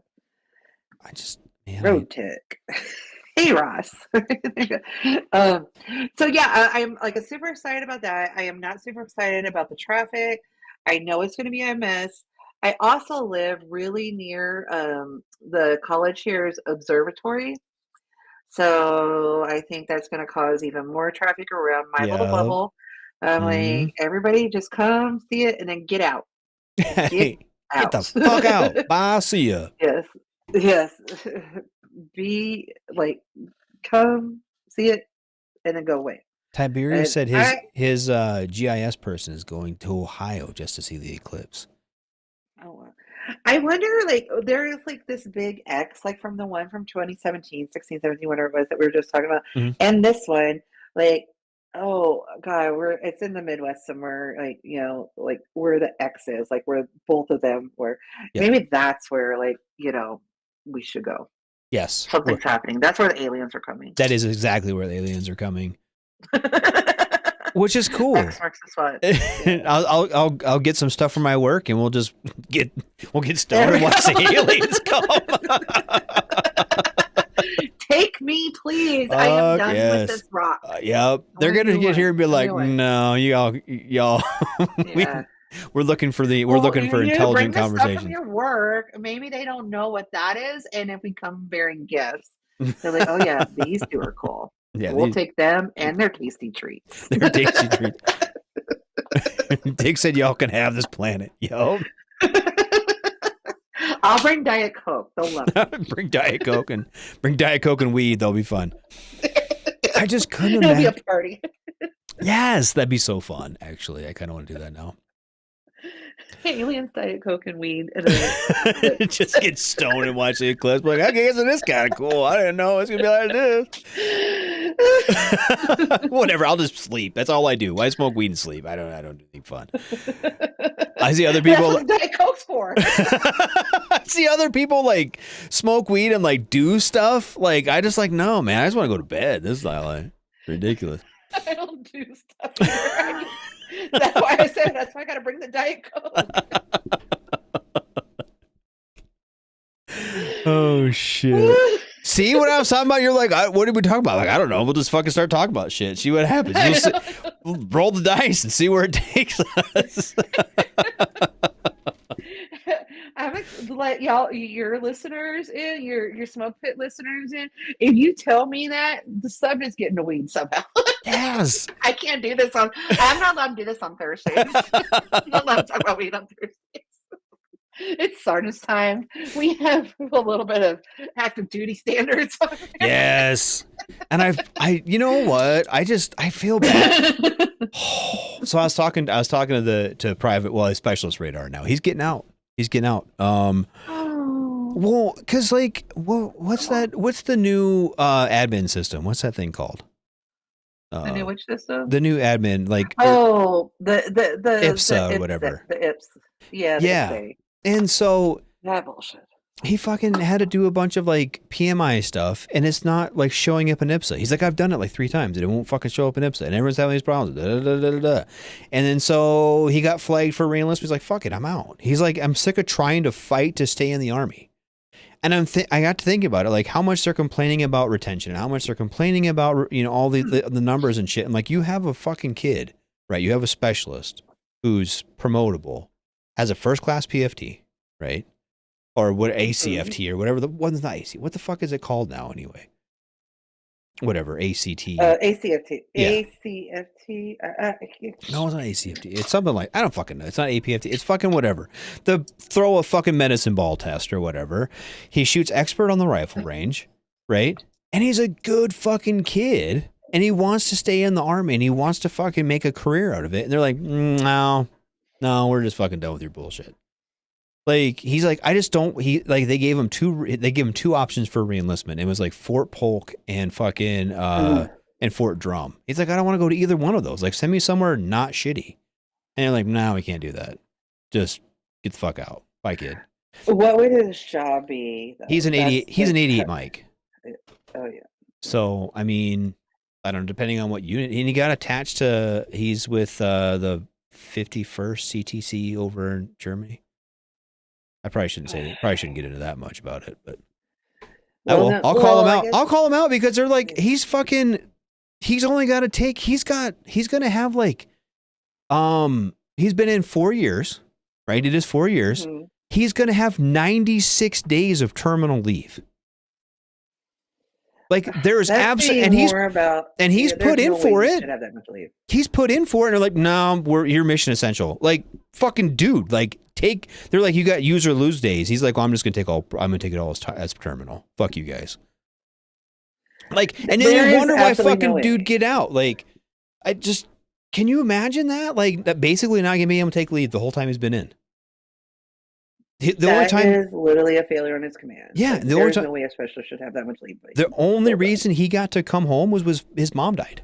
F: I just
G: road tick. Hey, Ross. So yeah, I'm like super excited about that. I am not super excited about the traffic. I know it's going to be a mess. I also live really near the college here's observatory. So I think that's going to cause even more traffic around my little bubble. I'm like, everybody just come see it and then get out. Get
F: the fuck out. Bye. See ya.
G: Yes. Be like, come see it and then go away.
F: Tiberius said his GIS person is going to Ohio just to see the eclipse.
G: Oh, I wonder, like, there is like this big X, like from the one from 2017, 16, 17, whatever it was that we were just talking about. And this one, like, oh God, it's in the Midwest somewhere, like, you know, like where the X is, like where both of them were. Maybe that's where, like, you know, we should go.
F: Yes.
G: Something's happening. That's where the aliens are coming.
F: That is exactly where the aliens are coming. Which is cool.
G: X marks the spot.
F: I'll get some stuff from my work and we'll get stoned and watch the aliens come.
G: Take me, please. I am done with this rock.
F: Yep. They're gonna get here and be like, no, y'all we're looking for intelligent conversations. Stuff from
G: your work. Maybe they don't know what that is, and if we come bearing gifts, they're like, oh yeah, these two are cool. Yeah, we'll take them and their tasty treats.
F: Their tasty treats. Dick said y'all can have this planet. Yo.
G: I'll bring Diet Coke. They'll love it.
F: Bring Diet Coke and weed. They'll be fun. I just couldn't
G: imagine.
F: It'll
G: be a party.
F: Yes, that'd be so fun. Actually, I kind of want to do that now.
G: Aliens, Diet Coke, and weed. And
F: just get stoned and watch the eclipse. Like, okay, isn't this kind of cool? I didn't know it's gonna be like this. Whatever. I'll just sleep. That's all I do. I smoke weed and sleep. I don't do anything fun. I see other people.
G: That's what Diet Coke's for.
F: I see other people like smoke weed and like do stuff. Like, I just like, no, man. I just want to go to bed. This is not like ridiculous.
G: I don't do stuff either. That's why I said that's why I got to bring the Diet Coke.
F: Oh shit! See what I was talking about? You're like, what did we talk about? Like, I don't know. We'll just fucking start talking about shit. See what happens. We'll roll the dice and see where it takes us.
G: I'm let y'all, your listeners in, your smoke pit listeners in. If you tell me that, the subject's getting to weed somehow.
F: Yes.
G: I can't do this I'm not allowed to do this on Thursdays. I'm not allowed to talk about weed on Thursdays. It's sergeant's time. We have a little bit of active duty standards.
F: Yes. And I you know what? I feel bad. So I was talking to private, specialist radar now. He's getting out. Well, cause like, what's that? What's the new admin system? What's that thing called?
G: The new which system?
F: The new admin, like
G: the
F: IPSA or whatever.
G: The IPS. Yeah.
F: Yeah. And so
G: that bullshit.
F: he fucking had to do a bunch of like PMI stuff, and it's not like showing up in IPSA. He's like, I've done it like 3 times, and it won't fucking show up in IPSA, and everyone's having these problems. Da, da, da, da, da, da. And then so he got flagged for reenlistment. He's like, fuck it, I'm out. He's like, I'm sick of trying to fight to stay in the Army. And I got to think about it, like how much they're complaining about retention, and how much they're complaining about, you know, all the numbers and shit. And like, you have a fucking kid, right? You have a specialist who's promotable, has a first class PFT, right? Or what, ACFT or whatever. The one's not AC. What the fuck is it called now anyway? Whatever, ACT.
G: ACFT.
F: Yeah.
G: ACFT.
F: No, it's not ACFT. It's something like, I don't fucking know. It's not APFT. It's fucking whatever. The throw a fucking medicine ball test or whatever. He shoots expert on the rifle range, right? And he's a good fucking kid. And he wants to stay in the Army, and he wants to fucking make a career out of it. And they're like, no, we're just fucking done with your bullshit. Like, he's like, I just don't, they gave him 2 options for reenlistment. It was like Fort Polk and fucking, and Fort Drum. He's like, I don't want to go to either one of those. Like, send me somewhere not shitty. And they're like, no, we can't do that. Just get the fuck out. Bye, kid.
G: What would his job be? Though?
F: He's an 88 Mike.
G: Oh, yeah.
F: So, I mean, I don't know, depending on what unit. And he got attached to, he's with the 51st CTC over in Germany. I probably shouldn't say that. Probably shouldn't get into that much about it, but I will. I'll call him out. I'll call him out because they're like, he's only got to take, he's going to have like, he's been in 4 years, right? It is 4 years. Mm-hmm. He's going to have 96 days of terminal leave. Like there's absolutely, and he's put in for it. He's put in for it. And they're like, no, you're mission essential. Like fucking dude, like they're like, you got use or lose days. He's like, well, I'm going to take it all as terminal. Fuck you guys. Like, and then you wonder why fucking dude get out. Like, can you imagine that? Like that basically not going to be able to take leave the whole time he's been in. The only time
G: is literally a failure on his command.
F: Yeah,
G: like, there's no way a specialist should have that much leave.
F: The only reason he got to come home was his mom died.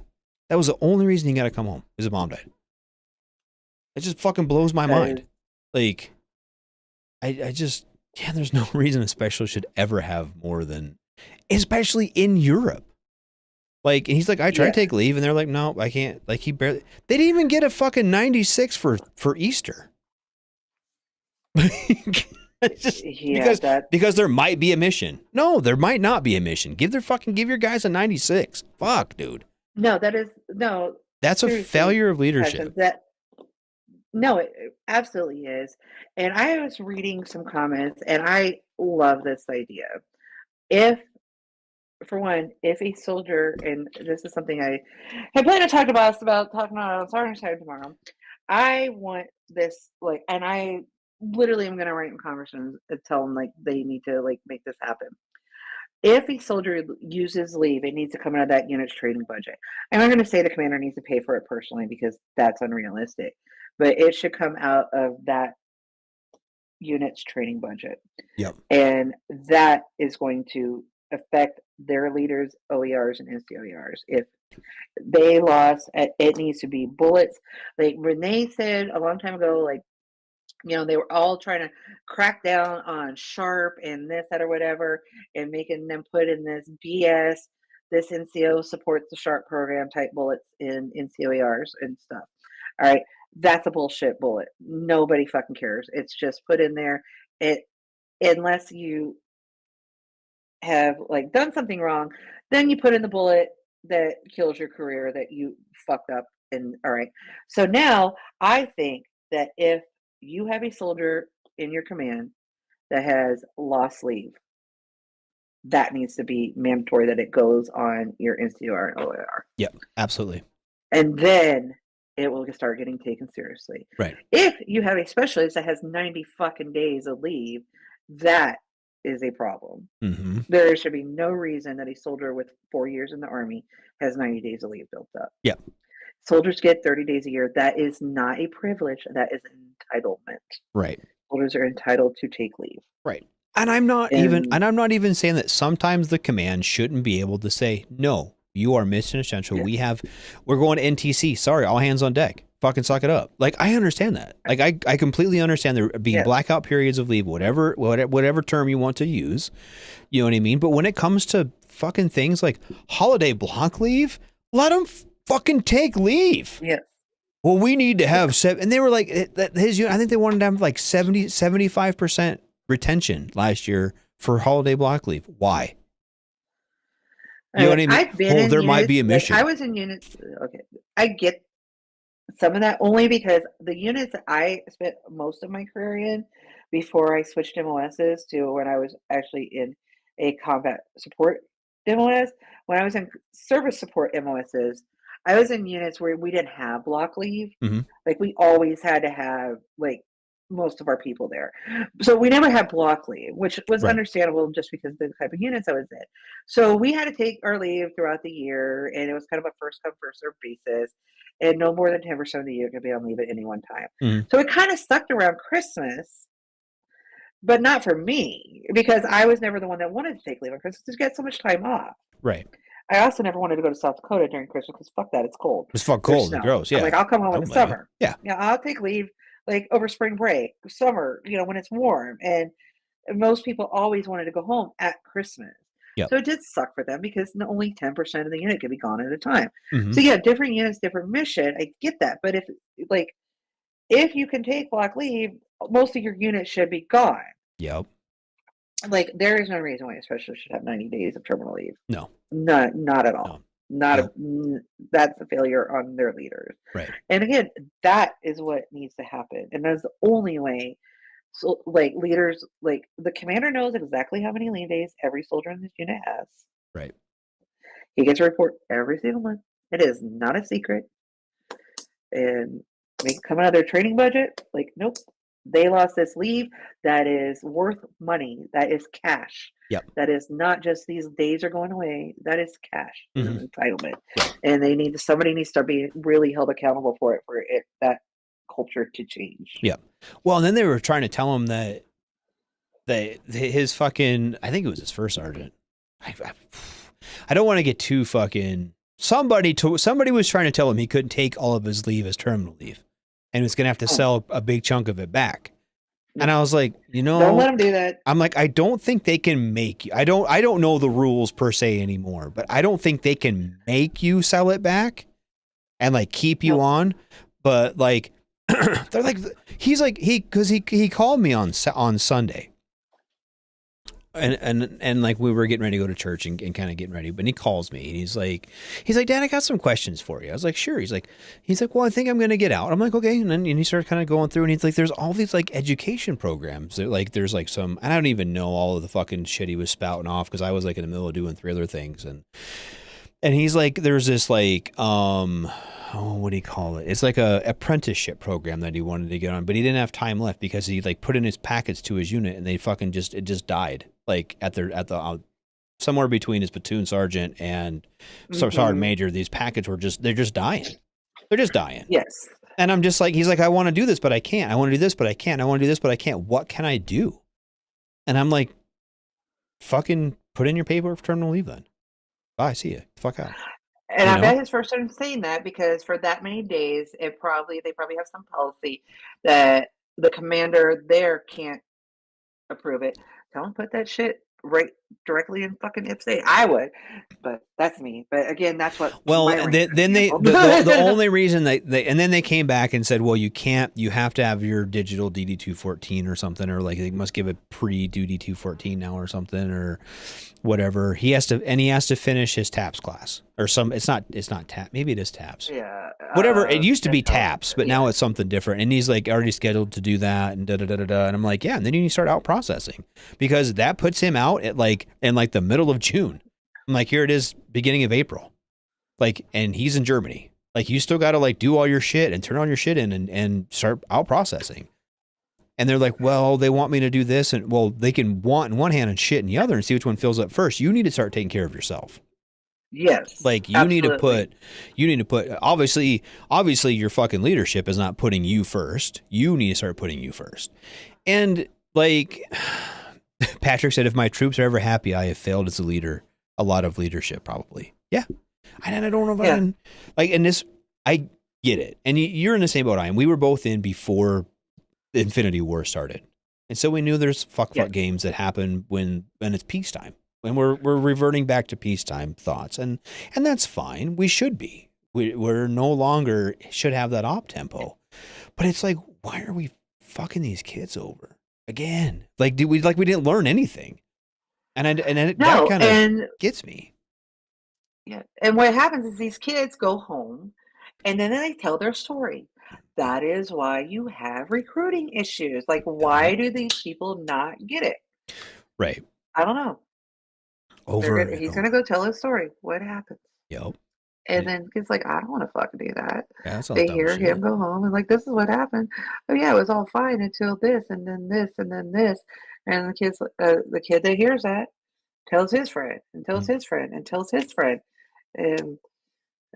F: That was the only reason he got to come home. His mom died. It just fucking blows my mind. Like, I just there's no reason a specialist should ever have more than, especially in Europe. Like, and he's like, I tried to take leave, and they're like, no, I can't. Like, they didn't even get a fucking 96 for Easter. Because there might be a mission. No, there might not be a mission. Give your guys a 96. Fuck, dude.
G: No, that's
F: a failure of leadership.
G: It absolutely is. And I was reading some comments, and I love this idea. If a soldier, and this is something I plan to talk about talking about on Sergeant's Time tomorrow. I want this, like, and I literally I'm going to write in conversations and tell them like they need to like make this happen. If a soldier uses leave, it needs to come out of that unit's training budget. I'm not going to say the commander needs to pay for it personally because that's unrealistic, but it should come out of that unit's training budget.
F: Yep.
G: And that is going to affect their leaders, OERs and NCOERs. If they lost, it needs to be bullets. Like when they said a long time ago, like, you know, they were all trying to crack down on Sharp and this, that, or whatever, and making them put in this BS. This NCO supports the Sharp program type bullets in NCOERs and stuff. All right. That's a bullshit bullet. Nobody fucking cares. It's just put in there. Unless you have like done something wrong, then you put in the bullet that kills your career that you fucked up. And all right. So now I think that if you have a soldier in your command that has lost leave, that needs to be mandatory that it goes on your NCOR and OER.
F: Yep, absolutely.
G: And then it will start getting taken seriously.
F: Right.
G: If you have a specialist that has 90 fucking days of leave, that is a problem.
F: Mm-hmm.
G: There should be no reason that a soldier with 4 years in the Army has 90 days of leave built up.
F: Yep.
G: Soldiers get 30 days a year. That is not a privilege. That is an entitlement.
F: Right.
G: Soldiers are entitled to take leave.
F: Right. And I'm not even saying that sometimes the command shouldn't be able to say, no, You are mission essential.
G: Yeah.
F: We're going to NTC. Sorry, all hands on deck. Fucking suck it up. Like, I understand that. Like, I completely understand there being blackout periods of leave, whatever term you want to use. You know what I mean? But when it comes to fucking things like holiday block leave, let them fucking take leave.
G: Yeah.
F: Well, we need to have and they were like, I think they wanted to have like 75% retention last year for holiday block leave. Why? You know what I mean?
G: I've been in
F: there might
G: units,
F: be a mission.
G: I was in units. Okay, I get some of that only because the units that I spent most of my career in before I switched MOSs to when I was actually in a combat support MOS. When I was in service support MOSs, I was in units where we didn't have block leave.
F: Mhm.
G: Like we always had to have like most of our people there. So we never had block leave, which was
F: Right.
G: understandable just because of the type of units I was in. So we had to take our leave throughout the year, and it was kind of a first come, first served basis. And no more than 10% of the year could be on leave at any one time.
F: Mhm.
G: So it kind of sucked around Christmas, but not for me because I was never the one that wanted to take leave on Christmas to get so much time off.
F: Right.
G: I also never wanted to go to South Dakota during Christmas because fuck that, it's cold.
F: It's fucking
G: There's
F: cold and
G: snow.
F: gross. Yeah.
G: I'm like, I'll come home in
F: Don't
G: the
F: blame you.
G: summer.
F: Yeah.
G: Yeah, I'll take leave like over spring break, summer, when it's warm. And most people always wanted to go home at Christmas.
F: Yep.
G: So it did suck for them because only 10% of the unit could be gone at a time.
F: Mhm.
G: So yeah, different units, different mission. I get that. But if you can take block leave, most of your units should be gone.
F: Yep.
G: Like there is no reason why a specialist should have 90 days of terminal leave.
F: No.
G: Not at all. That's a failure on their leaders.
F: Right.
G: And again, that is what needs to happen. And that's the only way. So like leaders, like the commander knows exactly how many leave days every soldier in this unit has.
F: Right.
G: He gets a report every single month. It is not a secret. And they can come out of their training budget. Like, nope. They lost this leave that is worth money. That is cash.
F: Yep.
G: That is not just these days are going away. That is cash.
F: Mhm.
G: Entitlement.
F: Right.
G: And somebody needs to be really held accountable for it that culture to change.
F: Yeah. Well, and then they were trying to tell him that his fucking, I think it was his first sergeant. I don't want to get too fucking, somebody was trying to tell him he couldn't take all of his leave as terminal leave and was going to have to sell a big chunk of it back. And I was like,
G: don't let them do that.
F: I'm like, I don't think they can make you. I don't know the rules per se anymore, but I don't think they can make you sell it back and like keep you on. But like, they're like, because he called me on Sunday, and like we were getting ready to go to church and kind of getting ready, but he calls me and he's like, Dad, I got some questions for you. I was like, sure. He's like, well, I think I'm gonna get out. I'm like, okay. And then he started kind of going through, and he's like, there's all these like education programs. There's like some, I don't even know all of the fucking shit he was spouting off because I was like in the middle of doing 3 other things, and he's like, there's this like what do you call it? It's like a apprenticeship program that he wanted to get on, but he didn't have time left because he like put in his packets to his unit and they fucking it just died. Like at the somewhere between his platoon sergeant and sergeant major, these packets they're just dying. They're just dying.
G: Yes.
F: And I'm just like, he's like, I want to do this, but I can't. I want to do this, but I can't. I want to do this, but I can't. What can I do? And I'm like, fucking put in your paperwork for terminal leave then. Bye. See ya. Fuck out.
G: And I bet his first time saying that because for that many days, they probably have some policy that the commander there can't approve it. Don't put that shit right directly in fucking IPSA. I would, but that's me. But again, that's what.
F: Well, then the only reason and then they came back and said, well, you can't. You have to have your digital DD-214 or something, or like they must give a pre-duty 214 now or something or whatever. He has to finish his TAPS class or some. It's not TAPS. Maybe it is TAPS.
G: Yeah.
F: Whatever. It used to be TAPS, but now it's something different. And he's like already scheduled to do that and And I'm like, yeah. And then you need to start out processing because that puts him out at like in like the middle of June. I'm like, here it is, beginning of April. Like, and he's in Germany. Like, you still got to like do all your shit and turn all your shit in and start out processing. And they're like, well, they want me to do this. And well, they can want in one hand and shit in the other and see which one fills up first. You need to start taking care of yourself.
G: Yes.
F: Like you need to put, obviously your fucking leadership is not putting you first. You need to start putting you first. And like Patrick said, if my troops are ever happy, I have failed as a leader. A lot of leadership, probably. Yeah. And I don't know if I
G: Yeah.
F: can, like, and this, I get it. And you're in the same boat I am. We were both in before the Infinity War started. And so we knew there's fuck games that happen when it's peacetime. When we're reverting back to peacetime thoughts. And that's fine. We should be. We're no longer should have that op tempo. But it's like, why are we fucking these kids over again? Like, we didn't learn anything. And that kind of gets me.
G: Yeah. And what happens is these kids go home and then they tell their story. That is why you have recruiting issues. Like, why do these people not get it?
F: Right.
G: I don't know. He's going to go tell his story. What happens?
F: Yep.
G: And then kids like, I don't want to fucking do that.
F: Yeah, that sounds
G: They
F: dumb
G: hear
F: as shit.
G: him go home and like, this is what happened. Oh yeah, it was all fine until this, and then this, and then this. And the kid that hears that tells his friend, and tells his friend, and tells his friend.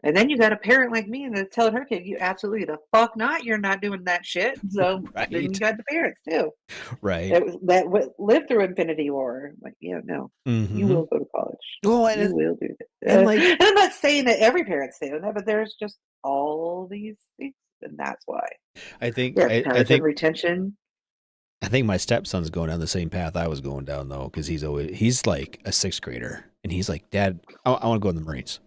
G: And then you got a parent like me and that's telling her kid, you absolutely the fuck not, you're not doing that shit. So then you got the parents too.
F: Right.
G: That lived through Infinity War. Like, yeah, no, you will go to college.
F: Well,
G: you will do that.
F: and like,
G: and I'm not saying that every parent's doing that, but there's just all these things, and that's why.
F: I think
G: I think retention.
F: I think my stepson's going down the same path I was going down though, because he's like a 6th grader, and he's like, Dad, I want to go in the Marines.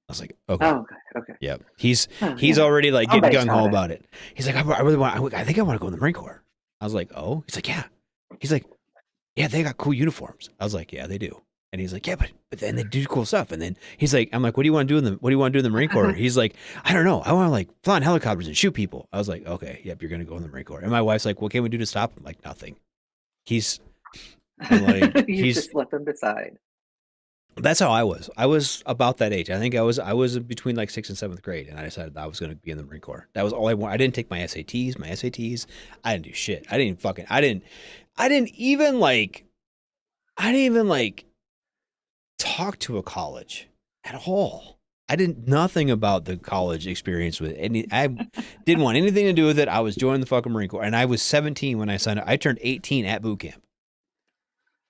F: I was like, okay.
G: Oh, okay.
F: Yep. He's already like getting gung ho about it. He's like, I think I want to go in the Marine Corps. I was like, oh. He's like, yeah. He's like, yeah, they got cool uniforms. I was like, yeah, they do. And he's like, yeah, but then they do cool stuff. And then he's like, I'm like, what do you want to do in the Marine Corps? He's like, I don't know. I want to like fly in helicopters and shoot people. I was like, okay, yep, you're gonna go in the Marine Corps. And my wife's like, what can we do to stop him? Like, nothing. He's like,
G: you just let them decide.
F: That's how I was. I was about that age. I think I was between like 6th and 7th grade, and I decided I was going to be in the Marine Corps. That was all I wanted. I didn't take my SATs. I didn't do shit. I didn't even talk to a college at all. I did nothing about the college experience with any. I didn't want anything to do with it. I was joining the fucking Marine Corps, and I was 17 when I signed up. I turned 18 at boot camp.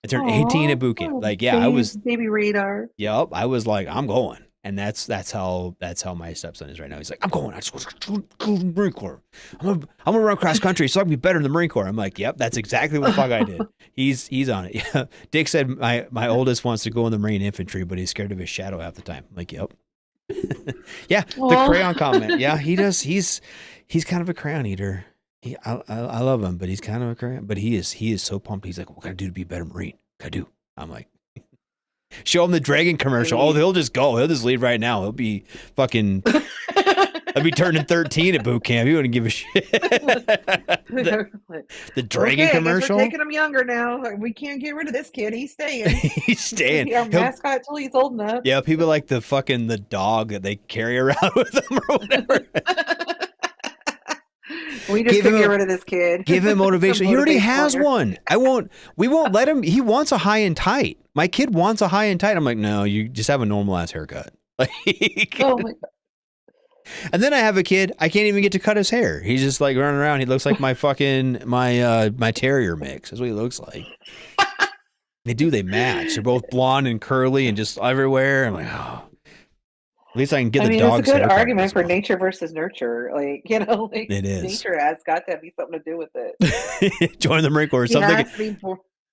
F: I turned 18 at boot camp. Like, yeah, I was
G: baby radar.
F: Yep, I was like, I'm going, and that's how my stepson is right now. He's like, I'm going. I just want to go to the Marine Corps. I'm gonna run cross country, so I can be better in the Marine Corps. I'm like, yep, that's exactly what the fuck I did. He's on it. Yeah, Dick said my oldest wants to go in the Marine infantry, but he's scared of his shadow half the time. I'm like, yep. Yeah, the crayon comment. Yeah, he does. He's kind of a crayon eater. I love him, but he's kind of a crayon. But he is so pumped. He's like, what can I do to be a better Marine? What can I do? I'm like, show him the dragon commercial. Oh, he'll just go. He'll just leave right now. He'll be fucking. I'll be turning 13 at boot camp. He wouldn't give a shit. the dragon commercial.
G: We're taking him younger now. We can't get rid of this kid. He's staying.
F: He's staying.
G: He'll be our mascot till he's old enough.
F: Yeah, people like the dog that they carry around with them or whatever.
G: We just can get rid of this kid.
F: Give him motivation. He already has one. We won't let him. He wants a high and tight. My kid wants a high and tight. I'm like, no, you just have a normal ass haircut. Like,
G: oh my God.
F: And then I have a kid. I can't even get to cut his hair. He's just like running around. He looks like my fucking my terrier mix. That's what he looks like. They match. They're both blonde and curly and just everywhere. I'm like, oh. At least I can get the dog's hair.
G: It's a good argument for nature versus nurture. Like, like
F: it is.
G: Nature has got to be something to do with it.
F: Join the Marine Corps or something.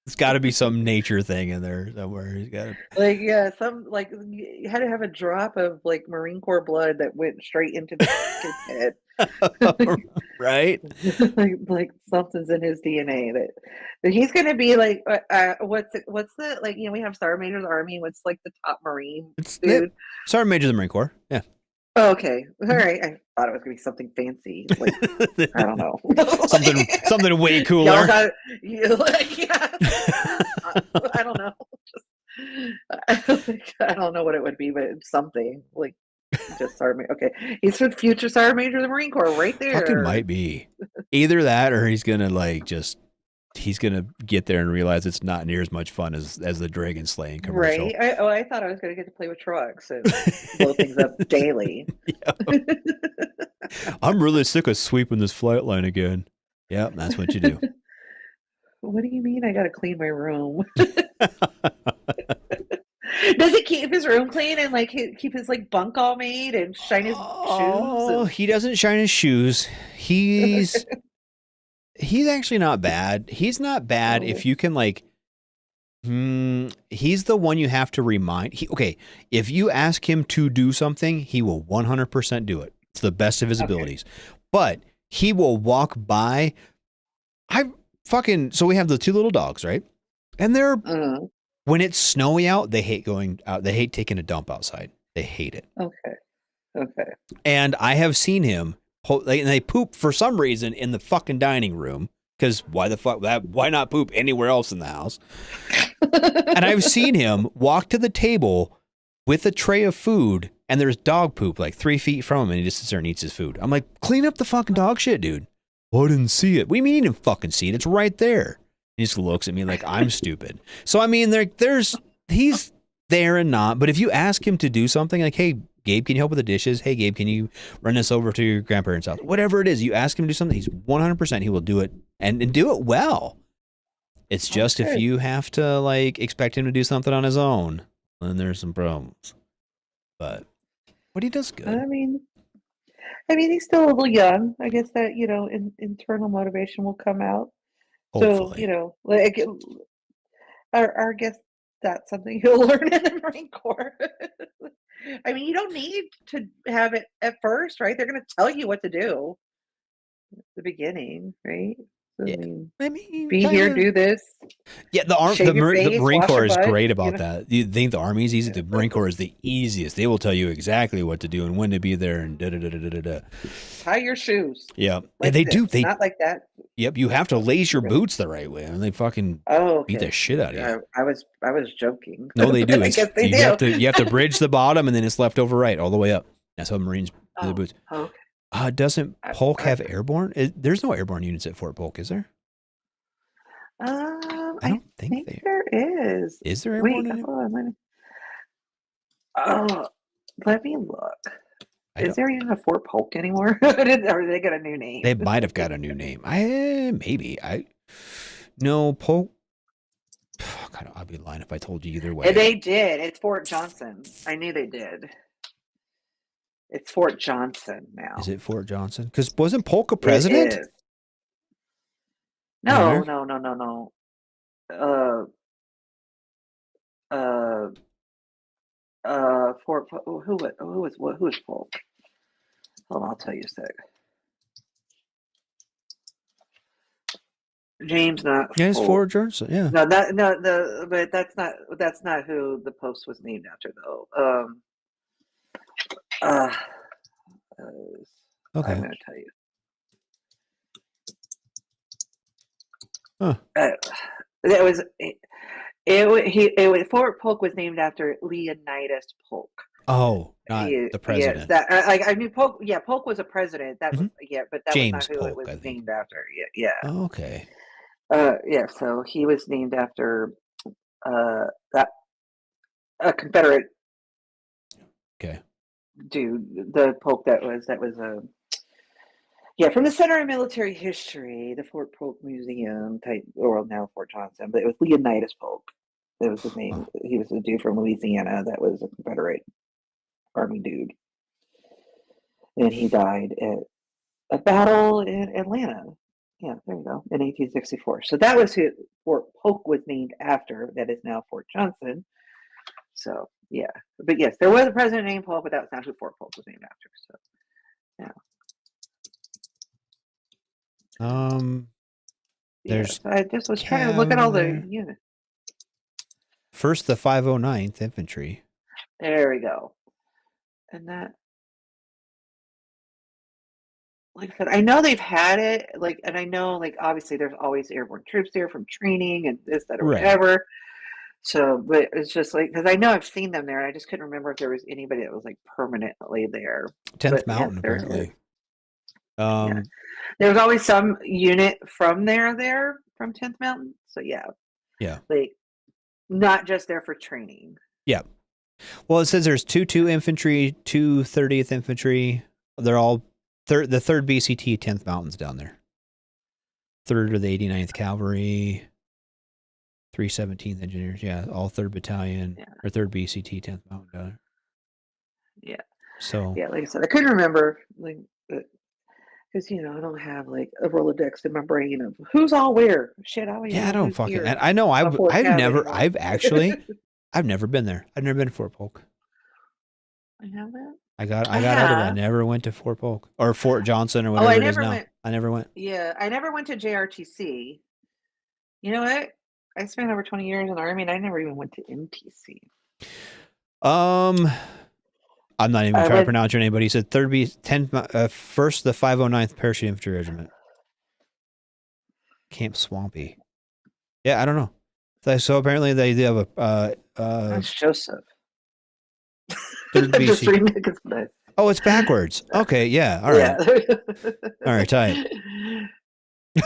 F: It's got to be some nature thing in there somewhere. He's got
G: you had to have a drop of like Marine Corps blood that went straight into the kid's head.
F: Right?
G: like something's in his DNA that he's going to be like. What's the like? We have Sergeant Major's Army. What's like the top Marine dude?
F: Sergeant Major of the Marine Corps. Yeah.
G: Oh, okay. All right. I thought it was gonna be something fancy. Like, I don't know.
F: something way cooler.
G: Yeah. I don't know. I don't know what it would be, but it's something like just Sergeant. Okay, he's the future Sergeant Major of the Marine Corps, right there.
F: Fucking might be either that, or he's gonna he's gonna get there and realize it's not near as much fun as the dragon slaying commercial.
G: Right. I thought I was gonna get to play with trucks and blow things up daily.
F: I'm really sick of sweeping this flight line again. Yeah, that's what you do.
G: What do you mean I gotta clean my room? Does he keep his room clean and like keep his like bunk all made and shine his shoes?
F: Oh, he doesn't shine his shoes. He's actually not bad. He's not bad if you can like. He's the one you have to remind. Okay, if you ask him to do something, he will 100% do it. It's the best of his abilities. But he will walk by. So we have the two little dogs, right? And they're when it's snowy out, they hate going out. They hate taking a dump outside. They hate it.
G: Okay. And
F: I have seen him, and they poop for some reason in the fucking dining room. Because why the fuck? Why not poop anywhere else in the house? And I've seen him walk to the table with a tray of food, and there's dog poop like 3 feet from him, and he just sits there and eats his food. I'm like, clean up the fucking dog shit, dude. I didn't see it. What do you mean you didn't fucking see it? It's right there. He just looks at me like I'm stupid. So I mean, he's there and not. But if you ask him to do something like, hey, Gabe, can you help with the dishes? Hey, Gabe, can you run this over to your grandparents' house? Whatever it is, you ask him to do something, he's 100%, he will do it and do it well. It's just if you have to like expect him to do something on his own, then there's some problems. But he does good.
G: I mean, he's still a little young. I guess that, internal motivation will come out.
F: Hopefully.
G: So, like, I guess that's something he'll learn in the Marine Corps. I mean, you don't need to have it at first, right? They're going to tell you what to do at the beginning, right?
F: Yeah.
G: Be here, do this.
F: Yeah, the Marine Corps is great about that. You think the Army's easy? The Marine Corps is the easiest. They will tell you exactly what to do and when to be there and da-da-da-da-da-da.
G: Tie your shoes.
F: Yeah,
G: like
F: they
G: this.
F: do. They
G: not like that.
F: Yep, you have to lace your boots the right way, and they fucking beat the shit out of you.
G: I was joking.
F: No, they do.
G: I guess they do.
F: You have to bridge the bottom, and then it's left over right all the way up. That's how Marines do the boots.
G: Okay.
F: Doesn't Polk have airborne? There's no airborne units at Fort Polk, is there?
G: I
F: don't think
G: there is.
F: Is there airborne?
G: Wait, hold on. Let me look. Is there even a Fort Polk anymore? Or they got a new name?
F: They might have got a new name. No, Polk. God, I'd be lying if I told you either way.
G: They did. It's Fort Johnson. I knew they did. It's Fort Johnson now.
F: Is it Fort Johnson? Because wasn't Polk a president?
G: It is. No. Fort. Who was Polk? Hold on, I'll tell you a sec. James, not.
F: Yeah, it's Fort Johnson. Yeah.
G: No, but that's not who the post was named after, though.
F: Okay.
G: I'm going to tell you.
F: Huh.
G: That was Fort Polk was named after Leonidas Polk.
F: Oh, not the president.
G: Yes, I knew Polk. Yeah, Polk was a president. That was but that
F: James
G: was not who
F: Polk,
G: it was
F: I think.
G: named after. Yeah.
F: Oh, okay.
G: So he was named after a Confederate.
F: Okay.
G: Dude, the Polk that was from the Center of Military History, the Fort Polk Museum type, or now Fort Johnson, but it was Leonidas Polk. That was his name. He was a dude from Louisiana that was a Confederate Army dude. And he died at a battle in Atlanta. Yeah, there you go, in 1864. So that was who Fort Polk was named after. That is now Fort Johnson. So, yeah. But yes, there was a president named Polk, but that was not who Fort Polk was named after. So, yeah. I just was trying to look at all the units.
F: First, the 509th Infantry.
G: There we go. And that, like I said, I know they've had it, and I know, obviously there's always airborne troops there from training and this, that, or whatever. So, but it's just because I know I've seen them there, and I just couldn't remember if there was anybody that was permanently there.
F: 10th Mountain, apparently.
G: Yeah. There was always some unit from there from 10th Mountain. So yeah. Not just there for training.
F: Yeah. Well, it says there's 2 infantry, 2 30th infantry. They're all the 3rd BCT 10th Mountains down there. 3rd of the 89th Cavalry. 317th Engineers. Yeah, all 3rd Battalion or 3rd BCT, 10th Mountain Gunner.
G: Yeah.
F: So
G: Yeah, like I said, I couldn't remember, like, because I don't have like a Rolodex in my brain of who's all where. Shit, I don't even
F: yeah, I
G: know
F: don't
G: who's
F: fucking.
G: here.
F: And I know
G: on Fort Cav anymore.
F: I've never been there. I've never been to Fort Polk.
G: I haven't.
F: I got out of it. I never went to Fort Polk or Fort Johnson or whatever it is now. I never went.
G: Yeah, I never went to JRTC. You know what? I spent over 20 years in the Army, and I never even went to MTC.
F: I'm not even trying to pronounce your name, but he said 3rd B 10 first the 509th Parachute Infantry Regiment. Camp Swampy. Yeah, I don't know. So apparently they do have a
G: That's Joseph.
F: 3rd BC. Oh, it's backwards. Okay, yeah. All right.
G: Yeah.
F: All right, tight.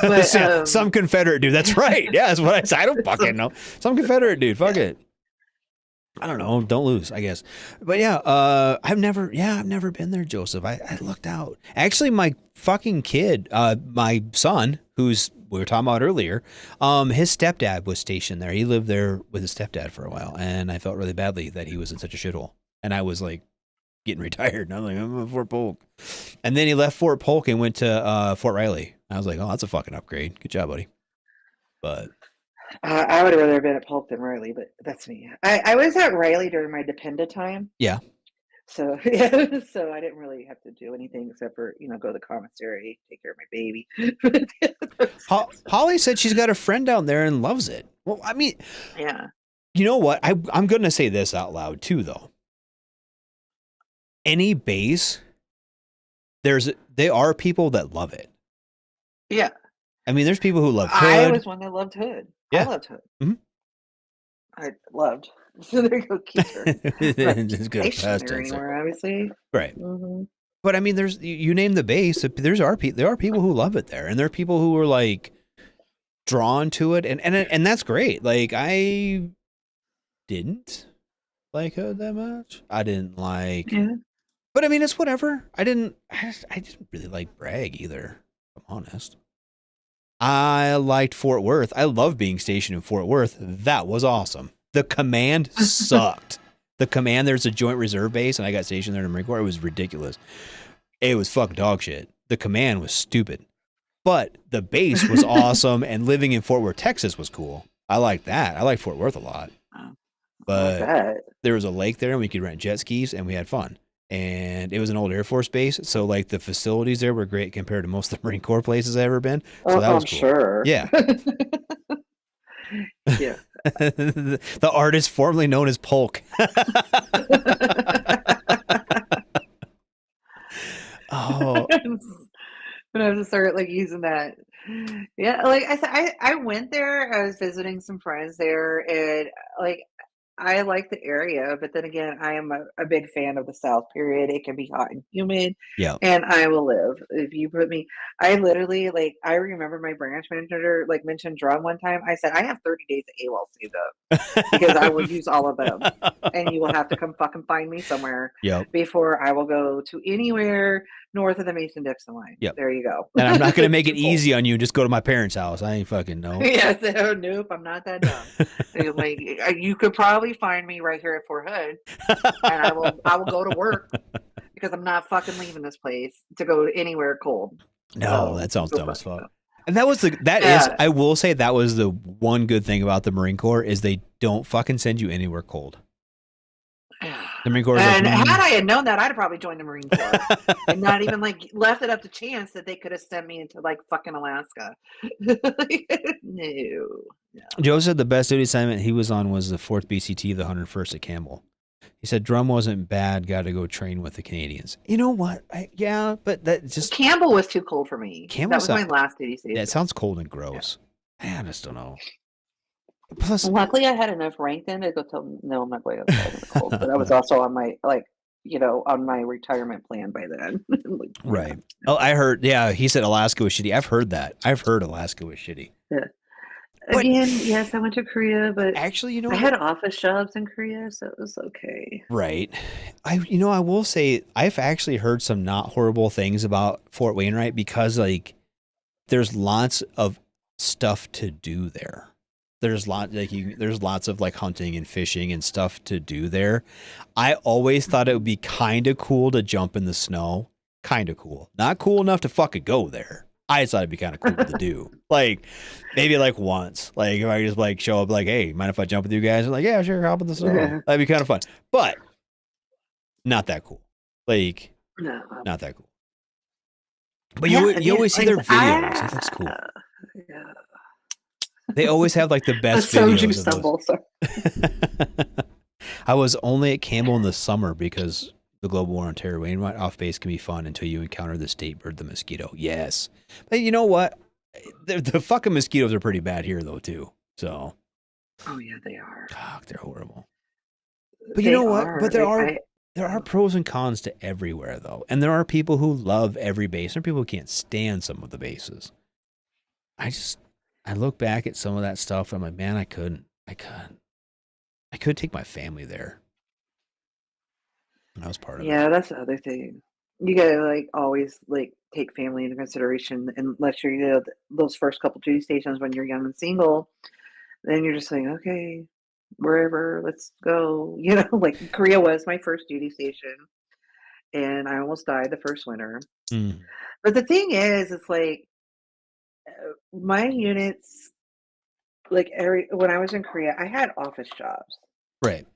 F: But, some Confederate dude. That's right. Yeah, that's what I said. I don't fucking know. Some Confederate dude. Fuck it. I don't know. Don't lose, I guess. But yeah, I've never been there, Joseph. I looked out. Actually, my fucking kid, my son, who's we were talking about earlier, his stepdad was stationed there. He lived there with his stepdad for a while, and I felt really badly that he was in such a shithole. And I was like getting retired, and I'm like, I'm at Fort Polk. And then he left Fort Polk and went to Fort Riley. I was like, oh, that's a fucking upgrade. Good job, buddy. But
G: I would have rather been at Polk than Riley, but that's me. I was at Riley during my dependent time.
F: Yeah.
G: So yeah, so I didn't really have to do anything except for go to the commissary, take care of my baby.
F: Holly said she's got a friend down there and loves it. Well, I mean,
G: yeah.
F: You know what? I'm going to say this out loud too, though. Any base, there are people that love it.
G: Yeah.
F: I mean, there's people who love Hood.
G: I was one that loved Hood.
F: Yeah.
G: I loved Hood.
F: Mm-hmm.
G: I loved. So there you go, Keeper.
F: Just good past tense.
G: Anymore, obviously.
F: Right.
G: Mm-hmm.
F: But I mean, there's you name the base. There are people who love it there, and there are people who are like drawn to it, and that's great. Like I didn't like Hood that much. I didn't like.
G: Yeah.
F: But I mean, it's whatever. I didn't really like Bragg either. If I'm honest. I liked Fort Worth. I love being stationed in Fort Worth. That was awesome. The command sucked. The command, there's a joint reserve base, and I got stationed there in the Marine Corps. It was ridiculous. It was fucking dog shit. The command was stupid. But the base was awesome, and living in Fort Worth, Texas was cool. I liked that. I liked Fort Worth a lot. But there was a lake there, and we could rent jet skis, and we had fun. And it was an old Air Force base, so like the facilities there were great compared to most of the Marine Corps places I've ever been. So that was cool.
G: Sure.
F: Yeah.
G: Yeah.
F: The artist formerly known as Polk. Oh.
G: When I was started like using that. Yeah, like I said, I went there. I was visiting some friends there, and like I like the area, but then again, I am a big fan of the South. Period. It can be hot and humid.
F: Yeah.
G: And I will live if you put me. I literally I remember my branch manager mentioned drum one time. I said I have 30 days of AWOL saved up because I will use all of them, and you will have to come fucking find me somewhere before I will go to anywhere north of the Mason-Dixon line.
F: Yep.
G: There you go.
F: And I'm not going to make it easy on you. Just go to my parents' house. I ain't fucking know.
G: Yes. Nope. I'm not that dumb. You could probably find me right here at Fort Hood, and I will go to work because I'm not fucking leaving this place to go anywhere cold.
F: No, that sounds dumb as fuck. And I will say that was the one good thing about the Marine Corps is they don't fucking send you anywhere cold. The Marine Corps
G: and had I had known that, I'd have probably joined the Marine Corps and not even left it up to chance that they could have sent me into fucking Alaska. No.
F: Joe said the best duty assignment he was on was the 4th BCT, the 101st at Campbell. He said drum wasn't bad. Got to go train with the Canadians. You know what? But that just
G: Campbell was too cold for me. That was my last duty station.
F: Yeah, it sounds cold and gross. Yeah. I just don't know.
G: Plus, luckily, I had enough rank then to go tell them, no, I'm not going outside in the cold. But I was also on my on my retirement plan by then.
F: Right. Oh, I heard. Yeah, he said Alaska was shitty. I've heard that. I've heard Alaska was shitty.
G: Yeah. Again, yes, I went to Korea, but
F: actually,
G: I had office jobs in Korea, so it was okay.
F: Right. I will say I've actually heard some not horrible things about Fort Wainwright because there's lots of stuff to do there. there's lots of like hunting and fishing and stuff to do there. I always thought it would be kind of cool to jump in the snow. Kind of cool. Not cool enough to fucking go there. I just thought it'd be kind of cool to do. Like maybe like once. Like if I just like show up like, hey, mind if I jump with you guys? I'm like, yeah, sure, hop in the snow. That'd be kind of fun. But not that cool. Like
G: No.
F: not that cool. But you always see their videos. It looks cool.
G: Yeah.
F: They always have like the best
G: So
F: videos
G: you
F: of
G: stumble. Sorry.
F: those. I was only at Campbell in the summer because the global war on terror. When you're off base can be fun until you encounter the state bird, the mosquito. Yes. But you know what? The fucking mosquitoes are pretty bad here though too. So.
G: Oh yeah, they are.
F: God, they're horrible. But you know what? But there are
G: I
F: pros and cons to everywhere though. And there are people who love every base. There are people who can't stand some of the bases. I look back at some of that stuff and I'm like, man, I couldn't take my family there. And I was part of it.
G: Yeah, that's the other thing. You gotta like always like take family into consideration unless you're those first couple duty stations when you're young and single. Then you're just like, okay, wherever, let's go. Like Korea was my first duty station, and I almost died the first winter.
F: Mm.
G: But the thing is, it's like my units, like when I was in Korea, I had office jobs.
F: Right.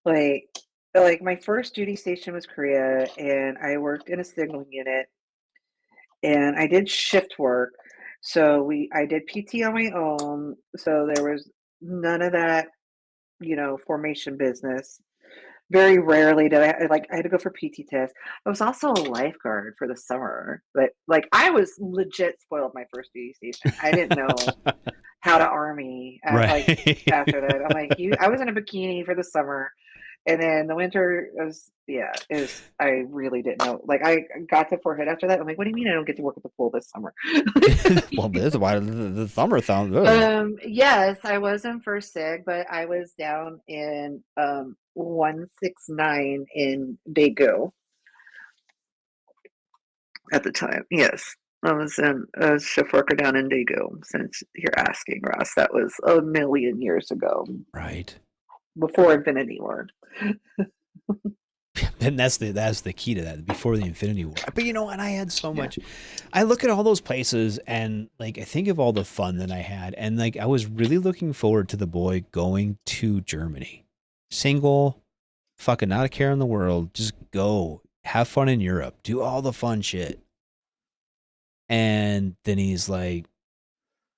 G: Like my first duty station was Korea, and I worked in a signaling unit, and I did shift work. So I did PT on my own. So there was none of that, formation business. Very rarely did I had to go for PT tests. I was also a lifeguard for the summer, but like I was legit spoiled my first duty station. I didn't know how to army
F: Right.
G: after that. I'm like, I was in a bikini for the summer, and then the winter I really didn't know. Like I got to Fort Hood after that. I'm like, what do you mean I don't get to work at the pool this summer?
F: Well, this is why the summer sounds good.
G: Yes, I was in first sig, but I was down in 169 in Daegu at the time. Yes. I was a shift worker down in Daegu, since you're asking, Ross. That was a million years ago.
F: Right.
G: Before Infinity War.
F: And that's the key to that, before the Infinity War. But and I had so much. I look at all those places and like I think of all the fun that I had, and like I was really looking forward to the boy going to Germany. Single, fucking not a care in the world, just go. Have fun in Europe. Do all the fun shit. And then he's like,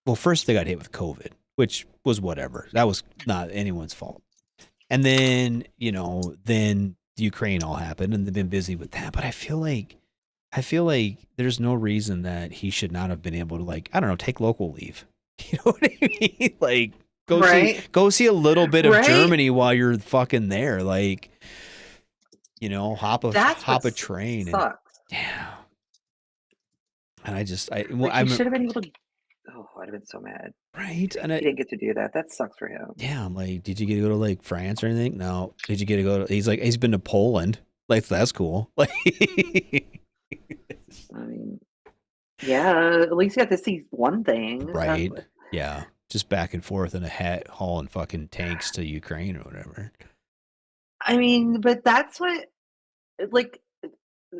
F: well, first they got hit with COVID, which was whatever. That was not anyone's fault. And then, then Ukraine all happened and they've been busy with that. But I feel like there's no reason that he should not have been able to, like, I don't know, take local leave. You know what I mean? Like go see a little bit of Germany while you're fucking there. Like, hop a train.
G: Sucks.
F: Yeah. And I
G: you should have been able to. Oh, I'd have been so mad.
F: Right. And
G: he didn't get to do that. That sucks for him.
F: Yeah. I'm like, did you get to go to like France or anything? No. Did you get to go to, he's like, he's been to Poland. Like, that's cool. Like,
G: I mean, yeah, at least you got to see one thing.
F: Right. Yeah. Just back and forth in a hat hauling fucking tanks to Ukraine or whatever.
G: I mean, but that's what, like,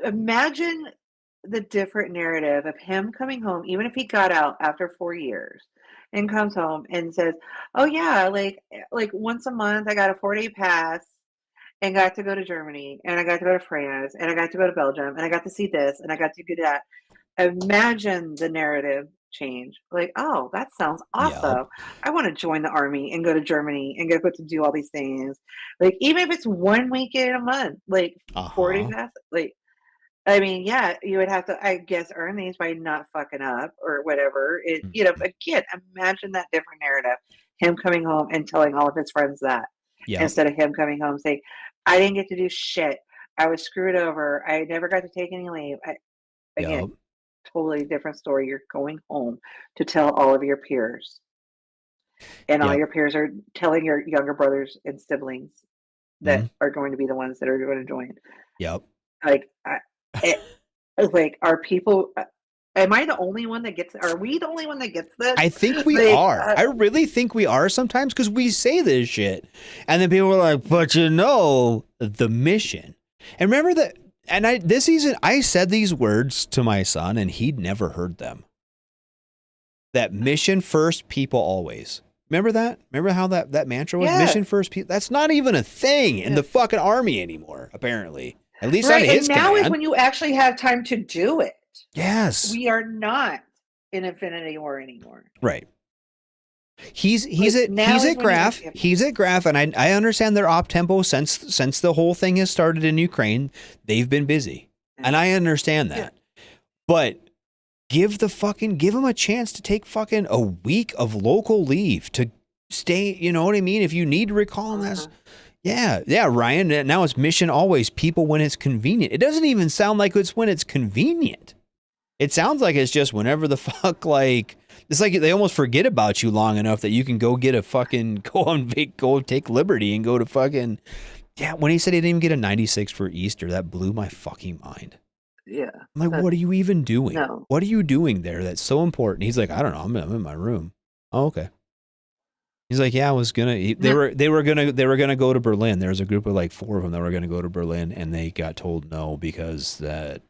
G: imagine the different narrative of him coming home, even if he got out after 4 years and comes home and says, oh yeah, like once a month I got a 4-day pass and got to go to Germany and I got to go to France and I got to go to Belgium and I got to see this and I got to do that. Imagine the narrative change. Like, oh, that sounds awesome. Yep. I want to join the army and go to Germany and get to do all these things. Like, even if it's 1 weekend a month, like 40 pass, like, I mean, yeah, you would have to, I guess, earn these by not fucking up or whatever. Again, imagine that different narrative. Him coming home and telling all of his friends that. Yep. Instead of him coming home saying, I didn't get to do shit. I was screwed over. I never got to take any leave. Again, totally different story. You're going home to tell all of your peers. And all your peers are telling your younger brothers and siblings that are going to be the ones that are going to join.
F: Yep.
G: Like, like, are people Am I the only one that gets? Are we the only one that gets this?
F: I think we
G: Like,
F: are. I really think we are sometimes because we say this shit. And then people are like, but you know, the mission. And remember that, and this season, I said these words to my son and he'd never heard them. That mission first, people always. Remember that? Remember how that mantra was?
G: Yeah.
F: Mission first, people. That's not even a thing in the fucking army anymore, apparently. At least
G: right,
F: on his
G: and now
F: command.
G: is when you actually have time to do it.
F: Yes.
G: We are not in Infinity War anymore.
F: Right. He's
G: now is
F: at
G: when you
F: Graf.
G: have to-
F: He's at Graf, and I understand their op tempo since the whole thing has started in Ukraine. They've been busy, and I understand that. But give him a chance to take fucking a week of local leave to stay. You know what I mean? If you need to recall him, that's yeah, Ryan. Now it's mission always people when it's convenient. It doesn't even sound like it's when it's convenient. It sounds like it's just whenever the fuck, like, it's like they almost forget about you long enough that you can go get a fucking, go take liberty and go to fucking, yeah, when he said he didn't even get a 96 for Easter, that blew my fucking mind.
G: Yeah.
F: I'm like, what are you even doing?
G: No.
F: What are you doing there that's so important? He's like, I don't know, I'm in my room. Oh, okay. He's like, yeah, I was gonna, they were gonna go to Berlin. There was a group of like 4 of them that were gonna go to Berlin and they got told no because that